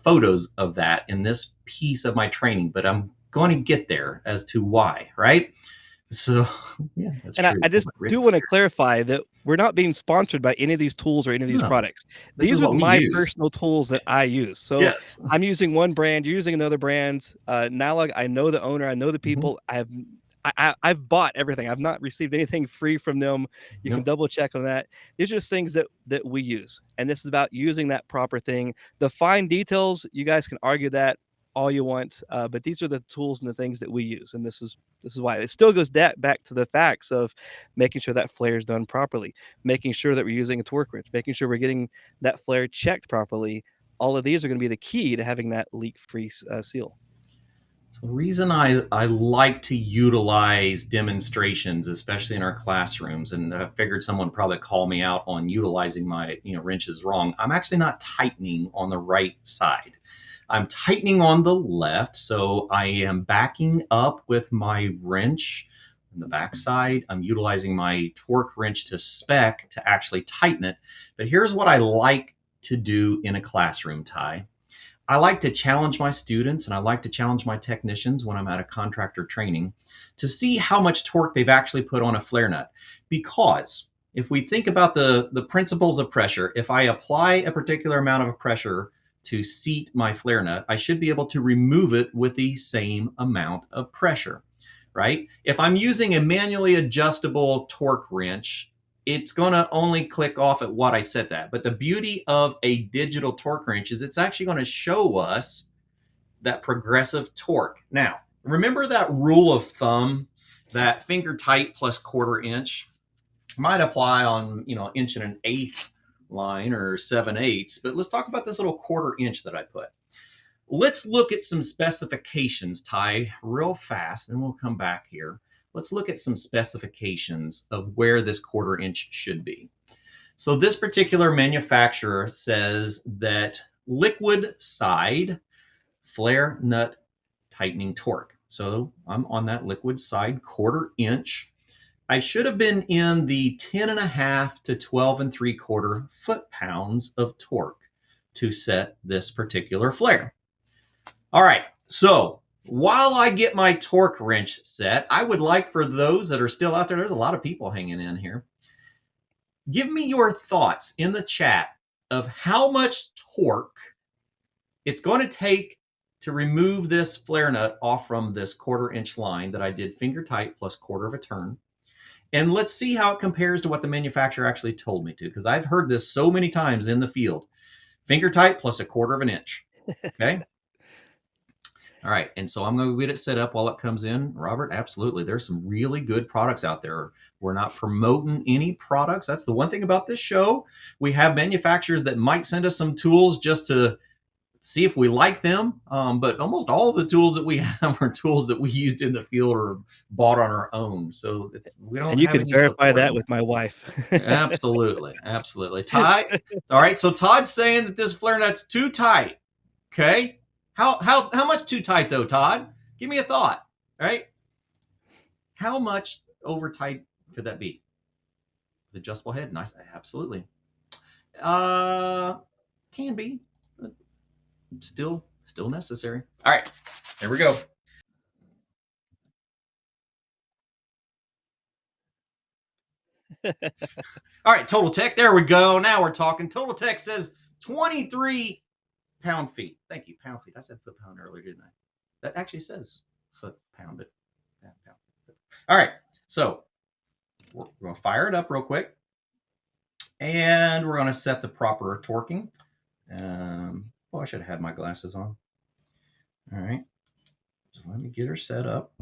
photos of that in this piece of my training, but I'm going to get there as to why, right? So, yeah, that's
And I,
true.
I just do want to clarify that we're not being sponsored by any of these tools or any of these
No,
products.
this is
These are
what we
my
use.
personal tools that I use. So
Yes.
I'm using one brand, you're using another brand. Now, like, I know the owner, I know the
Mhm.
people. I've bought everything. I've not received anything free from them. You can
Nope.
double check on that. These are just things that we use, and this is about using that proper thing. The fine details, you guys can argue that all you want, but these are the tools and the things that we use, and this is why it still goes back to the facts of making sure that flare is done properly, making sure that we're using a torque wrench, making sure we're getting that flare checked properly. All of these are going to be the key to having that leak-free seal.
So the reason I like to utilize demonstrations, especially in our classrooms, and I figured someone probably call me out on utilizing my wrenches wrong. I'm actually not tightening on the right side. I'm tightening on the left, so I am backing up with my wrench on the back side. I'm utilizing my torque wrench to spec to actually tighten it. But here's what I like to do in a classroom, Ty. I like to challenge my students and I like to challenge my technicians when I'm at a contractor training to see how much torque they've actually put on a flare nut. Because if we think about the principles of pressure, if I apply a particular amount of pressure to seat my flare nut, I should be able to remove it with the same amount of pressure, right? If I'm using a manually adjustable torque wrench, it's going to only click off at what I set that. But the beauty of a digital torque wrench is it's actually going to show us that progressive torque. Now, remember that rule of thumb, that finger tight plus quarter inch might apply on, inch and an eighth line or 7/8. But let's talk about this little quarter inch that I put. Let's look at some specifications, Ty, real fast, and we'll come back here. Let's look at some specifications of where this quarter inch should be. So this particular manufacturer says that liquid side flare nut tightening torque. So I'm on that liquid side quarter inch. I should have been in the 10 and a half to 12 and 3/4 foot-pounds of torque to set this particular flare. All right, so while I get my torque wrench set, I would like for those that are still out there, there's a lot of people hanging in here. Give me your thoughts in the chat of how much torque it's going to take to remove this flare nut off from this quarter inch line that I did finger tight plus quarter of a turn. And let's see how it compares to what the manufacturer actually told me to, because I've heard this so many times in the field. Finger tight plus a quarter of an inch. Okay. All right. And so I'm going to get it set up while it comes in. Robert, absolutely. There's some really good products out there. We're not promoting any products. That's the one thing about this show. We have manufacturers that might send us some tools just to see if we like them. But almost all of the tools that we have are tools that we used in the field or bought on our own. So we don't
And you
have
can
any
verify
support
that
on
with
that.
my wife.
Absolutely. Absolutely. Ty. All right. So Todd's saying that this flare nut's too tight. Okay. How much too tight though, Todd? Give me a thought. All right. How much over tight could that be? The adjustable head, nice, absolutely. Can be, but still necessary. All right, here we go. All right, Total Tech. There we go. Now we're talking. Total Tech says 23 pound-feet. Thank you, pound-feet. I said foot-pound earlier, didn't I? That actually says foot-pound. Pound. All right, so we're going to fire it up real quick, and we're going to set the proper torquing. I should have had my glasses on. All right, so let me get her set up.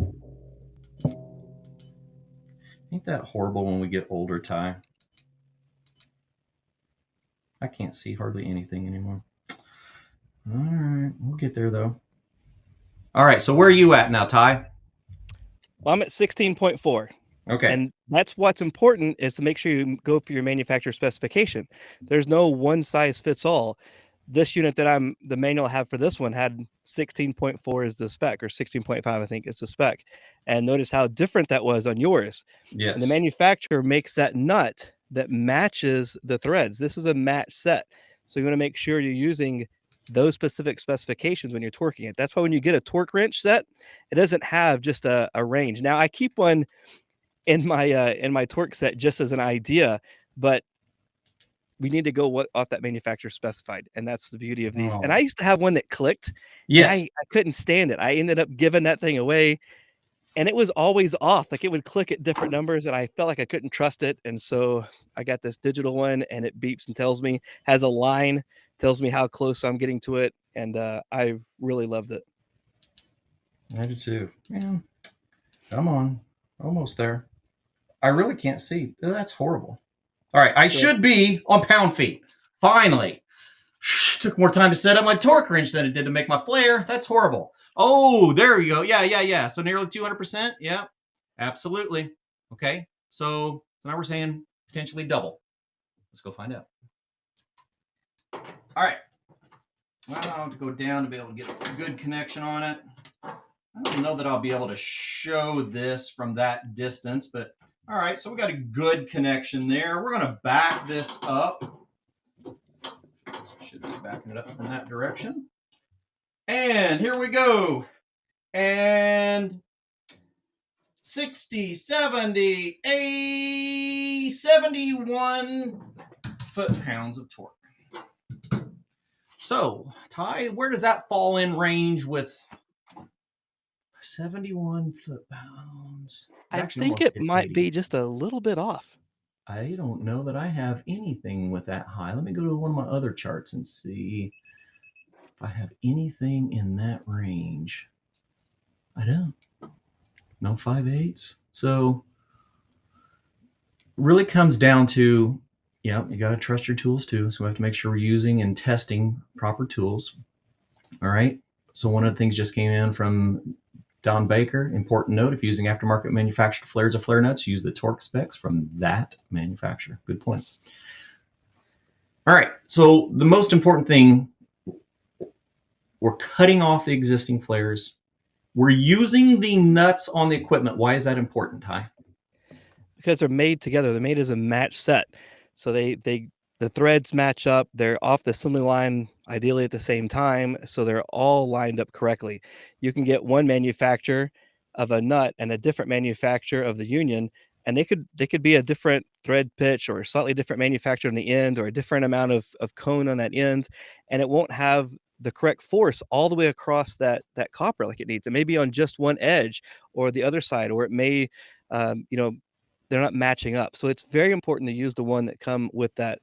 Ain't that horrible when we get older, Ty? I can't see hardly anything anymore. All right, we'll get there though. All right, so where are you at now, Ty?
Well, I'm at 16.4.
Okay.
And that's what's important, is to make sure you go for your manufacturer specification. There's no one size fits all. This unit that the manual I have for this one had 16.4 as the spec, or 16.5, I think is the spec. And notice how different that was on yours.
Yes.
And the manufacturer makes that nut that matches the threads. This is a match set. So you want to make sure you're using those specific specifications when you're torquing it. That's why when you get a torque wrench set, it doesn't have just a range. Now I keep one in my torque set just as an idea, but we need to go off that manufacturer specified, and that's the beauty of these.
Oh.
And I used to have one that clicked.
Yes.
I couldn't stand it. I ended up giving that thing away, and it was always off. Like, it would click at different numbers, and I felt like I couldn't trust it. And so I got this digital one, and it beeps and tells me, has a line, tells me how close I'm getting to it, and I've really loved it.
I do too. Man, come on, almost there. I really can't see. That's horrible. All right, I should be on pound-feet. Finally. Took more time to set up my torque wrench than it did to make my flare. That's horrible. Oh, there you go. Yeah. So nearly 200%. Yeah, absolutely. Okay, so now we're saying potentially double. Let's go find out. All right. Well, I'll have to go down to be able to get a good connection on it. I don't know that I'll be able to show this from that distance, but all right, so we got a good connection there. We're going to back this up. So should be backing it up from that direction. And here we go. And 60, 70, 80, 71 foot-pounds of torque. So, Ty, where does that fall in range with 71 foot-pounds?
I think it might be just a little bit off.
I don't know that I have anything with that high. Let me go to one of my other charts and see if I have anything in that range. I don't. No 5/8. So really comes down to, you got to trust your tools too. So we have to make sure we're using and testing proper tools. All right. So one of the things just came in from Don Baker. Important note: if using aftermarket manufactured flares or flare nuts, use the torque specs from that manufacturer. Good point. All right. So the most important thing, we're cutting off the existing flares. We're using the nuts on the equipment. Why is that important, Ty?
Because they're made together. They're made as a match set. So the threads match up. They're off the assembly line, ideally at the same time. So they're all lined up correctly. You can get one manufacturer of a nut and a different manufacturer of the union, and they could be a different thread pitch or a slightly different manufacturer on the end, or a different amount of cone on that end, and it won't have the correct force all the way across that copper like it needs. It may be on just one edge or the other side, or it may, they're not matching up. So it's very important to use the one that come with that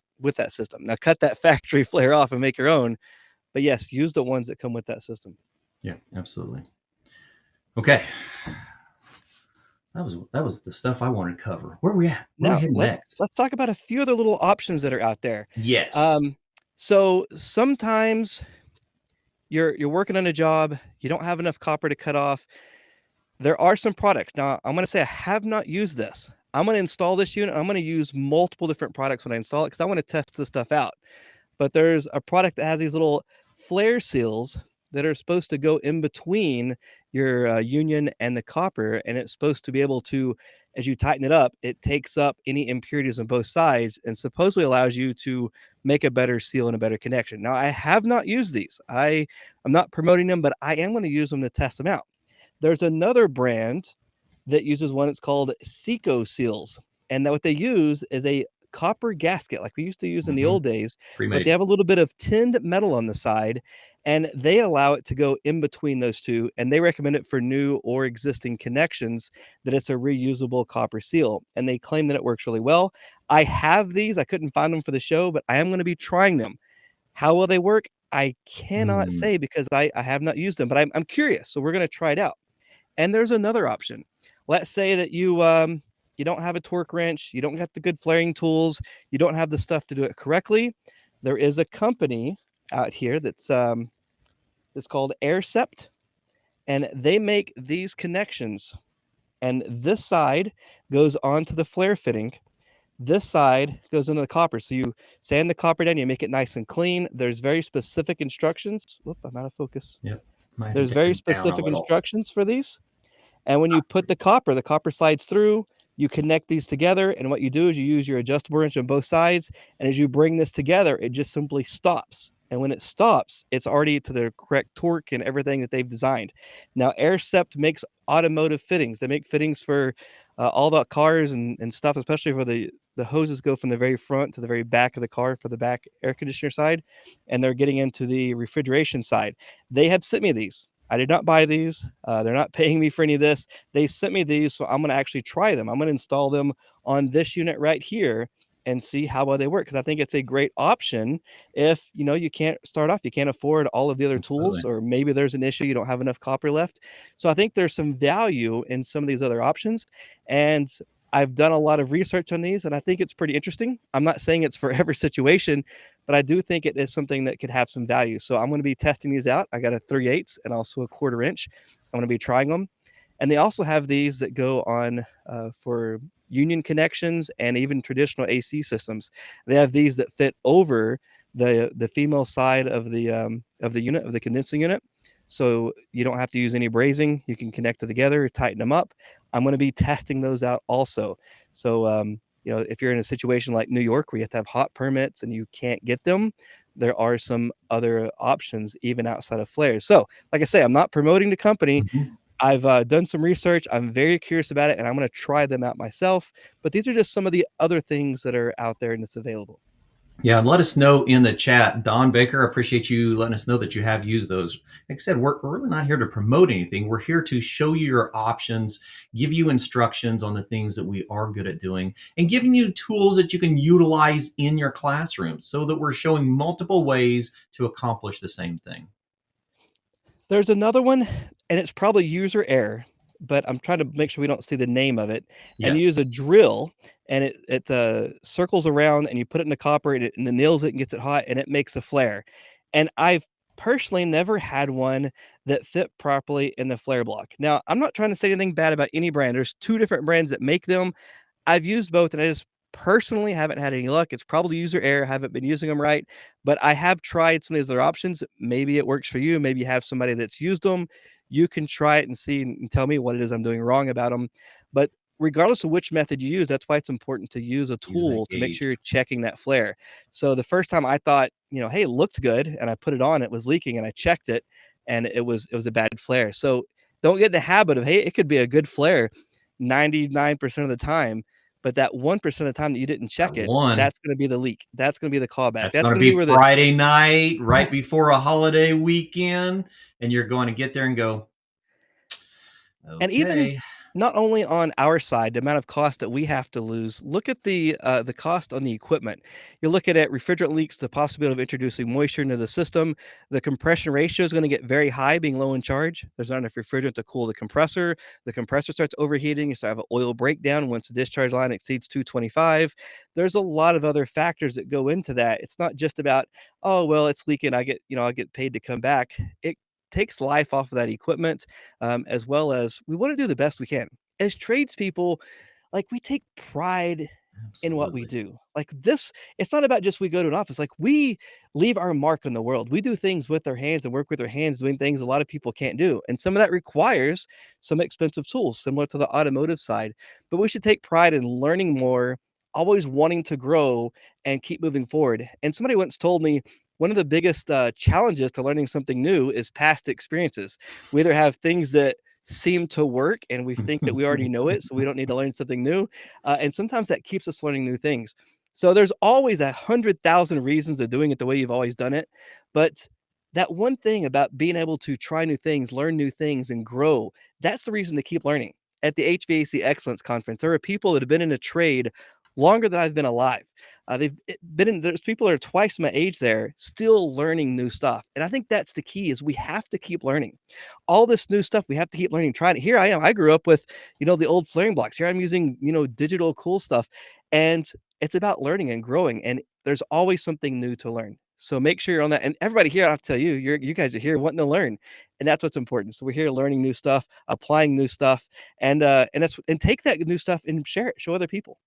system. Now cut that factory flare off and make your own, but yes, use the ones that come with that system.
Yeah, absolutely. Okay. That was the stuff I wanted to cover. Where are we at? Where are we heading next?
Let's talk about a few other little options that are out there.
Yes.
So sometimes you're working on a job, you don't have enough copper to cut off. There are some products. Now, I'm going to say I have not used this. I'm going to install this unit. I'm going to use multiple different products when I install it because I want to test this stuff out. But there's a product that has these little flare seals that are supposed to go in between your union and the copper, and it's supposed to be able to, as you tighten it up, it takes up any impurities on both sides and supposedly allows you to make a better seal and a better connection. Now, I have not used these. I'm not promoting them, but I am going to use them to test them out. There's another brand that uses one. It's called ESCO seals, and what they use is a copper gasket like we used to use in the
Mm-hmm.
old days, but they
Pre-made.
have a little bit of tinned metal on the side, and they allow it to go in between those two, and they recommend it for new or existing connections, that it's a reusable copper seal, and they claim that it works really well. I have these. I couldn't find them for the show, but I am going to be trying them. How will they work? I cannot
Mm.
say because I have not used them, but I'm curious, so we're going to try it out. And there's another option. Let's say that you don't have a torque wrench, you don't got the good flaring tools, you don't have the stuff to do it correctly. There is a company out here that's it's called Aircept, and they make these connections. And this side goes onto the flare fitting. This side goes into the copper. So you sand the copper down, you make it nice and clean. There's very specific instructions. Whoop, I'm out of focus.
Yep. Might have to
There's
take
very
them down a
specific
little.
instructions for these. And when you put the copper slides through, you connect these together. And what you do is you use your adjustable wrench on both sides. And as you bring this together, it just simply stops. And when it stops, it's already to the correct torque and everything that they've designed. Now, Aircept makes automotive fittings. They make fittings for all the cars and stuff, especially for the hoses go from the very front to the very back of the car for the back air conditioner side. And they're getting into the refrigeration side. They have sent me these. I did not buy these. They're not paying me for any of this. They sent me these, so I'm going to actually try them. I'm going to install them on this unit right here and see how well they work, because I think it's a great option if you can't start off, you can't afford all of the other tools,
Absolutely.
or maybe there's an issue, you don't have enough copper left. So I think there's some value in some of these other options, and I've done a lot of research on these, and I think it's pretty interesting. I'm not saying it's for every situation, but I do think it is something that could have some value. So I'm going to be testing these out. I got a 3/8 and also a 1/4 inch. I'm going to be trying them. And they also have these that go on for union connections and even traditional AC systems. They have these that fit over the female side of the unit, of the condensing unit. So you don't have to use any brazing. You can connect it together, tighten them up. I'm going to be testing those out also. So if you're in a situation like New York where you have to have hot permits and you can't get them, there are some other options even outside of flares. So, like I say, I'm not promoting the company.
Mhm.
I've done some research. I'm very curious about it, and I'm going to try them out myself. But these are just some of the other things that are out there and it's available.
Yeah, and let us know in the chat. Don Baker, I appreciate you letting us know that you have used those. Like I said, we're really not here to promote anything. We're here to show you your options, give you instructions on the things that we are good at doing, and giving you tools that you can utilize in your classroom, so that we're showing multiple ways to accomplish the same thing.
There's another one, and it's probably user error, but I'm trying to make sure we don't see the name of it. And
Yeah.
you use a drill, and it circles around, and you put it in the copper, and it nails it and gets it hot, and it makes a flare. And I've personally never had one that fit properly in the flare block. Now, I'm not trying to say anything bad about any brand. There's two different brands that make them. I've used both, and I just personally haven't had any luck. It's probably user error. Haven't been using them right, but I have tried some of these other options. Maybe it works for you. Maybe you have somebody that's used them. You can try it and see and tell me what it is I'm doing wrong about them. But regardless of which method you use, that's why it's important to use a
Use that
tool to make
gauge.
sure you're checking that flare. So the first time I thought, hey, it looked good, and I put it on, it was leaking, and I checked it, and it was a bad flare. So don't get in the habit of, hey, it could be a good flare 99% of the time, but that 1% of the time that you didn't
That
check it,
one.
that's going to be the leak. That's going to be the callback.
That's
That's
going to
going to be
be
where the
Friday night, right before a holiday weekend, and you're going to get there and go,
and even
okay.
Not only on our side, the amount of cost that we have to lose, look at the cost on the equipment. You're looking at refrigerant leaks, the possibility of introducing moisture into the system. The compression ratio is going to get very high being low in charge. There's not enough refrigerant to cool the compressor. The compressor starts overheating. You start to have an oil breakdown once the discharge line exceeds 225. There's a lot of other factors that go into that. It's not just about, oh, well, it's leaking. I get paid to come back. It takes life off of that equipment, as well as we want to do the best we can. As tradespeople, like we take pride in what we
Absolutely.
do. Like this, it's not about just we go to an office. Like we leave our mark on the world. We do things with our hands and work with our hands, doing things a lot of people can't do. And some of that requires some expensive tools, similar to the automotive side. But we should take pride in learning more, always wanting to grow and keep moving forward. And somebody once told me one of the biggest challenges to learning something new is past experiences. We either have things that seem to work and we think that we already know it, so we don't need to learn something new. And sometimes that keeps us learning new things. So there's always 100,000 reasons of doing it the way you've always done it. But that one thing about being able to try new things, learn new things, and grow, that's the reason to keep learning. At the HVAC Excellence Conference, there are people that have been in a trade longer than I've been alive. There's people that are twice my age there still learning new stuff. And I think that's the key is we have to keep learning. All this new stuff, we have to keep learning, trying it. Here I am. I grew up with, the old flaring blocks. Here I'm using, digital cool stuff. And it's about learning and growing. And there's always something new to learn. So make sure you're on that. And everybody here, I'll tell you, you guys are here wanting to learn. And that's what's important. So we're here learning new stuff, applying new stuff, and take that new stuff and share it, show other people.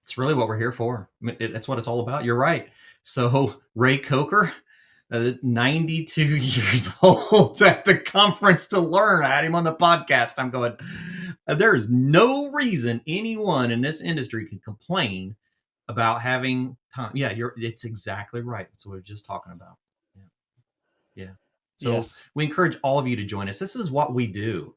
It's really what we're here for. I mean, that's what it's all about. You're right. So Ray Coker, 92 years old at the conference to learn. I had him on the podcast. I'm going, there is no reason anyone in this industry can complain about having time. Yeah, it's exactly right. That's what we are just talking about. Yeah. Yeah. So
Yes.
we encourage all of you to join us. This is what we do.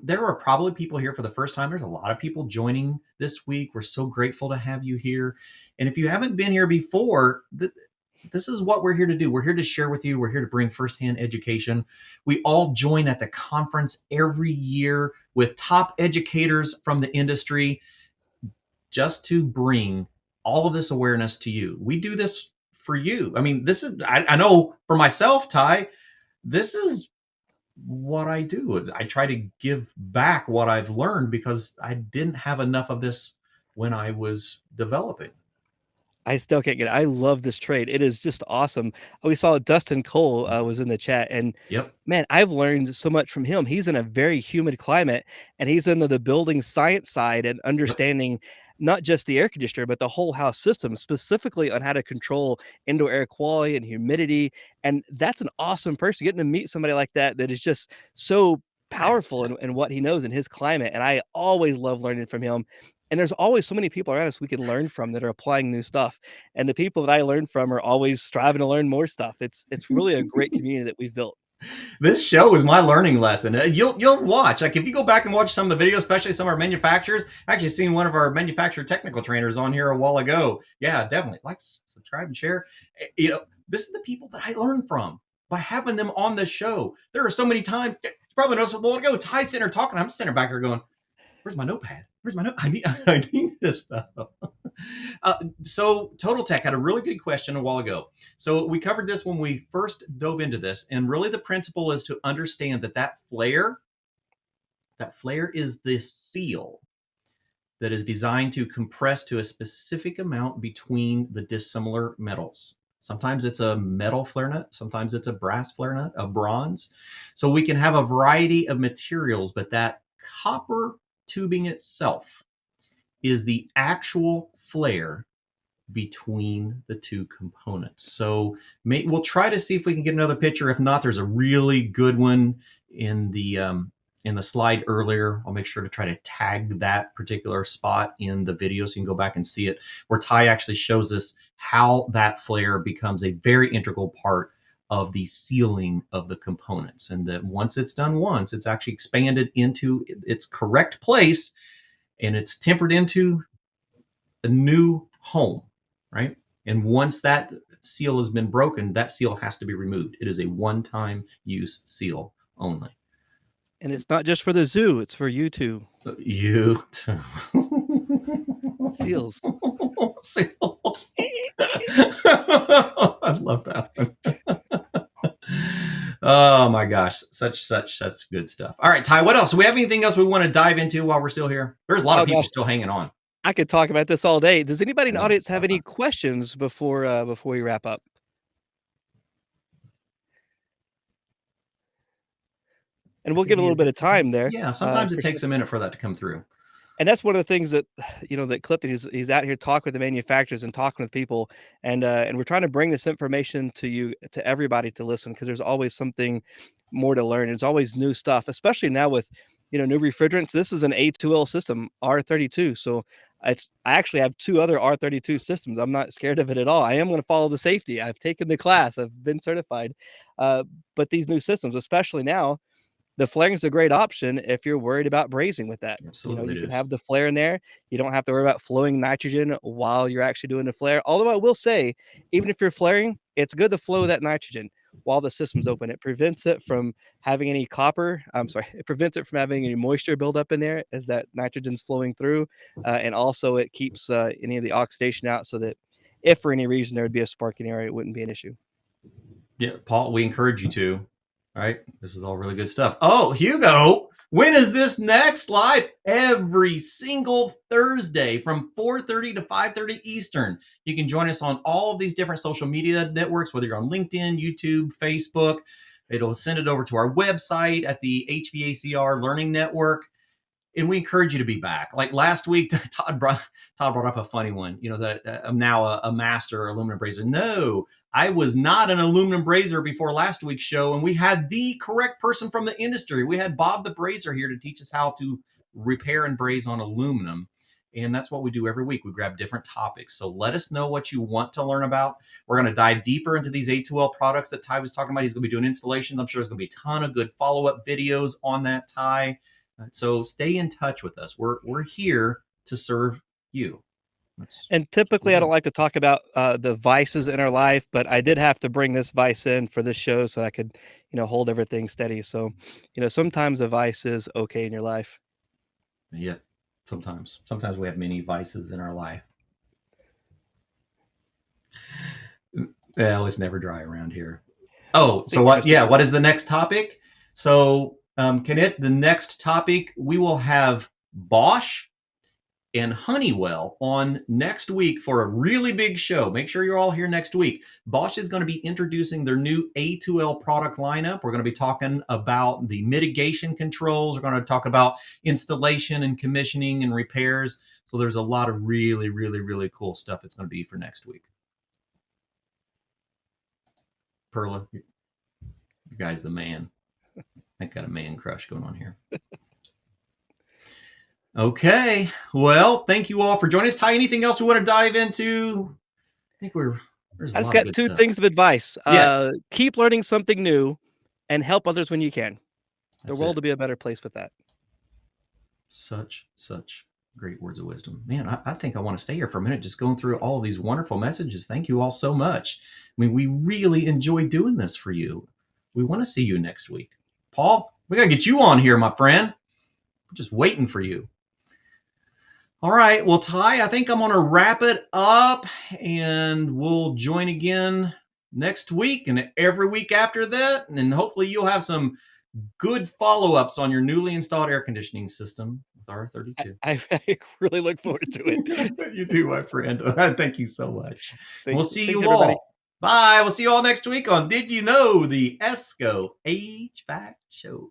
There are probably people here for the first time. There's a lot of people joining this week. We're so grateful to have you here. And if you haven't been here before, this is what we're here to do. We're here to share with you. We're here to bring firsthand education. We all join at the conference every year with top educators from the industry just to bring all of this awareness to you. We do this for you. I mean, I know for myself, Ty, this is what I do is I try to give back what I've learned because I didn't have enough of this when I was developing.
I still can't get it. I love this trade. It is just awesome. We saw Dustin Cole was in the chat, and
Yep.
man, I've learned so much from him. He's in a very humid climate, and he's into the building science side and
Yep.
understanding not just the air conditioner, but the whole house system, specifically on how to control indoor air quality and humidity. And that's an awesome person. Getting to meet somebody like that that is just so powerful in what he knows in his climate. And I always love learning from him. And there's always so many people around us we can learn from that are applying new stuff. And the people that I learn from are always striving to learn more stuff. It's really a great community that we've built.
This show is my learning lesson. You'll watch, like, if you go back and watch some of the videos, especially some of our manufacturers. I actually seen one of our manufacturer technical trainers on here a while ago. Yeah, definitely like, subscribe, and share. This is the people that I learn from by having them on the show. There are so many times, probably noticed a while ago, Ty's sitting there talking. I'm sitting back here going, "Where's my notepad? Where's my note? I need this stuff." So Total Tech had a really good question a while ago. So we covered this when we first dove into this, and really the principle is to understand that flare is this seal that is designed to compress to a specific amount between the dissimilar metals. Sometimes it's a metal flare nut, sometimes it's a brass flare nut, a bronze. So we can have a variety of materials, but that copper tubing itself is the actual flare between the two components. So we'll try to see if we can get another picture. If not, there's a really good one in the slide earlier. I'll make sure to try to tag that particular spot in the video so you can go back and see it, where Ty actually shows us how that flare becomes a very integral part of the sealing of the components. And that once it's done once, it's actually expanded into its correct place and it's tempered into a new home, right? And once that seal has been broken, that seal has to be removed. It is a one-time use seal only.
And it's not just for the zoo, it's for you too.
You too.
Seals.
Seals. I love that one. Oh my gosh, such good stuff. All right, Ty, what else? Do we have anything else we want to dive into while we're still here? There's a lot of
Oh
people
gosh,
still hanging on.
I could talk about this all day. Does anybody
I
in the
know.
audience
It's a lot
have
of
any
fun.
questions before we wrap up? And we'll give a
Maybe
little
a
bit of
different time.
time there,
Yeah, sometimes it
for sure.
takes a minute for that to come through.
And that's one of the things that, that Clifton, he's out here talking with the manufacturers and talking with people, and we're trying to bring this information to you, to everybody to listen, because there's always something more to learn. There's always new stuff, especially now with, new refrigerants. This is an A2L system, R32. So I actually have two other R32 systems. I'm not scared of it at all. I am going to follow the safety. I've taken the class. I've been certified. Uh, but these new systems, especially now, the flaring is a great option if you're worried about brazing with that.
Absolutely,
You
it
can
is.
have the flare in there. You don't have to worry about flowing nitrogen while you're actually doing the flare. Although I will say, even if you're flaring, it's good to flow that nitrogen while the system's open. It prevents it from having any copper. I'm sorry, it prevents it from having any moisture buildup in there as that nitrogen's flowing through. And also it keeps any of the oxidation out, so that if for any reason there would be a sparking area, it wouldn't be an issue.
Yeah, Paul, we encourage you to. All right, this is all really good stuff. Oh, Hugo, when is this next live? Every single Thursday from 4:30 to 5:30 Eastern. You can join us on all of these different social media networks, whether you're on LinkedIn, YouTube, Facebook. It'll send it over to our website at the HVACR Learning Network. And we encourage you to be back. Like last week, Todd brought up a funny one. That I'm now a master aluminum brazier. No, I was not an aluminum brazier before last week's show, and we had the correct person from the industry. We had Bob the brazier here to teach us how to repair and braze on aluminum. And that's what we do every week. We grab different topics. So let us know what you want to learn about. We're going to dive deeper into these A2L products that Ty was talking about. He's going to be doing installations. I'm sure there's going to be a ton of good follow-up videos on that, Ty. So stay in touch with us. We're here to serve you.
And typically, I don't like to talk about the vices in our life, but I did have to bring this vice in for this show so I could, hold everything steady. So, sometimes a vice is okay in your life.
Yeah, sometimes we have many vices in our life. Well, it's never dry around here. Oh, so what? Yeah, what is the next topic? So, the next topic, we will have Bosch and Honeywell on next week for a really big show. Make sure you're all here next week. Bosch is going to be introducing their new A2L product lineup. We're going to be talking about the mitigation controls. We're going to talk about installation and commissioning and repairs. So there's a lot of really, really, really cool stuff it's going to be for next week. Perla, you guys the man. I got a man crush going on here. Okay. Well, thank you all for joining us. Ty, anything else we want to dive into? I think there's a
I
lot
just
of
got
good
two
stuff.
things of advice.
Yes.
Keep learning something new and help others when you can.
That's
The world
it.
will be a better place with that.
Such great words of wisdom. Man, I think I want to stay here for a minute just going through all of these wonderful messages. Thank you all so much. I mean, we really enjoy doing this for you. We want to see you next week. Paul, we got to get you on here, my friend. We're just waiting for you. All right. Well, Ty, I think I'm going to wrap it up, and we'll join again next week and every week after that. And hopefully you'll have some good follow-ups on your newly installed air conditioning system with R32.
I really look forward to it.
You do, my friend. Thank you so much. We'll see
Thanks,
you
everybody.
all. Bye. We'll see you all next week on Did You Know, the ESCO HVAC Show.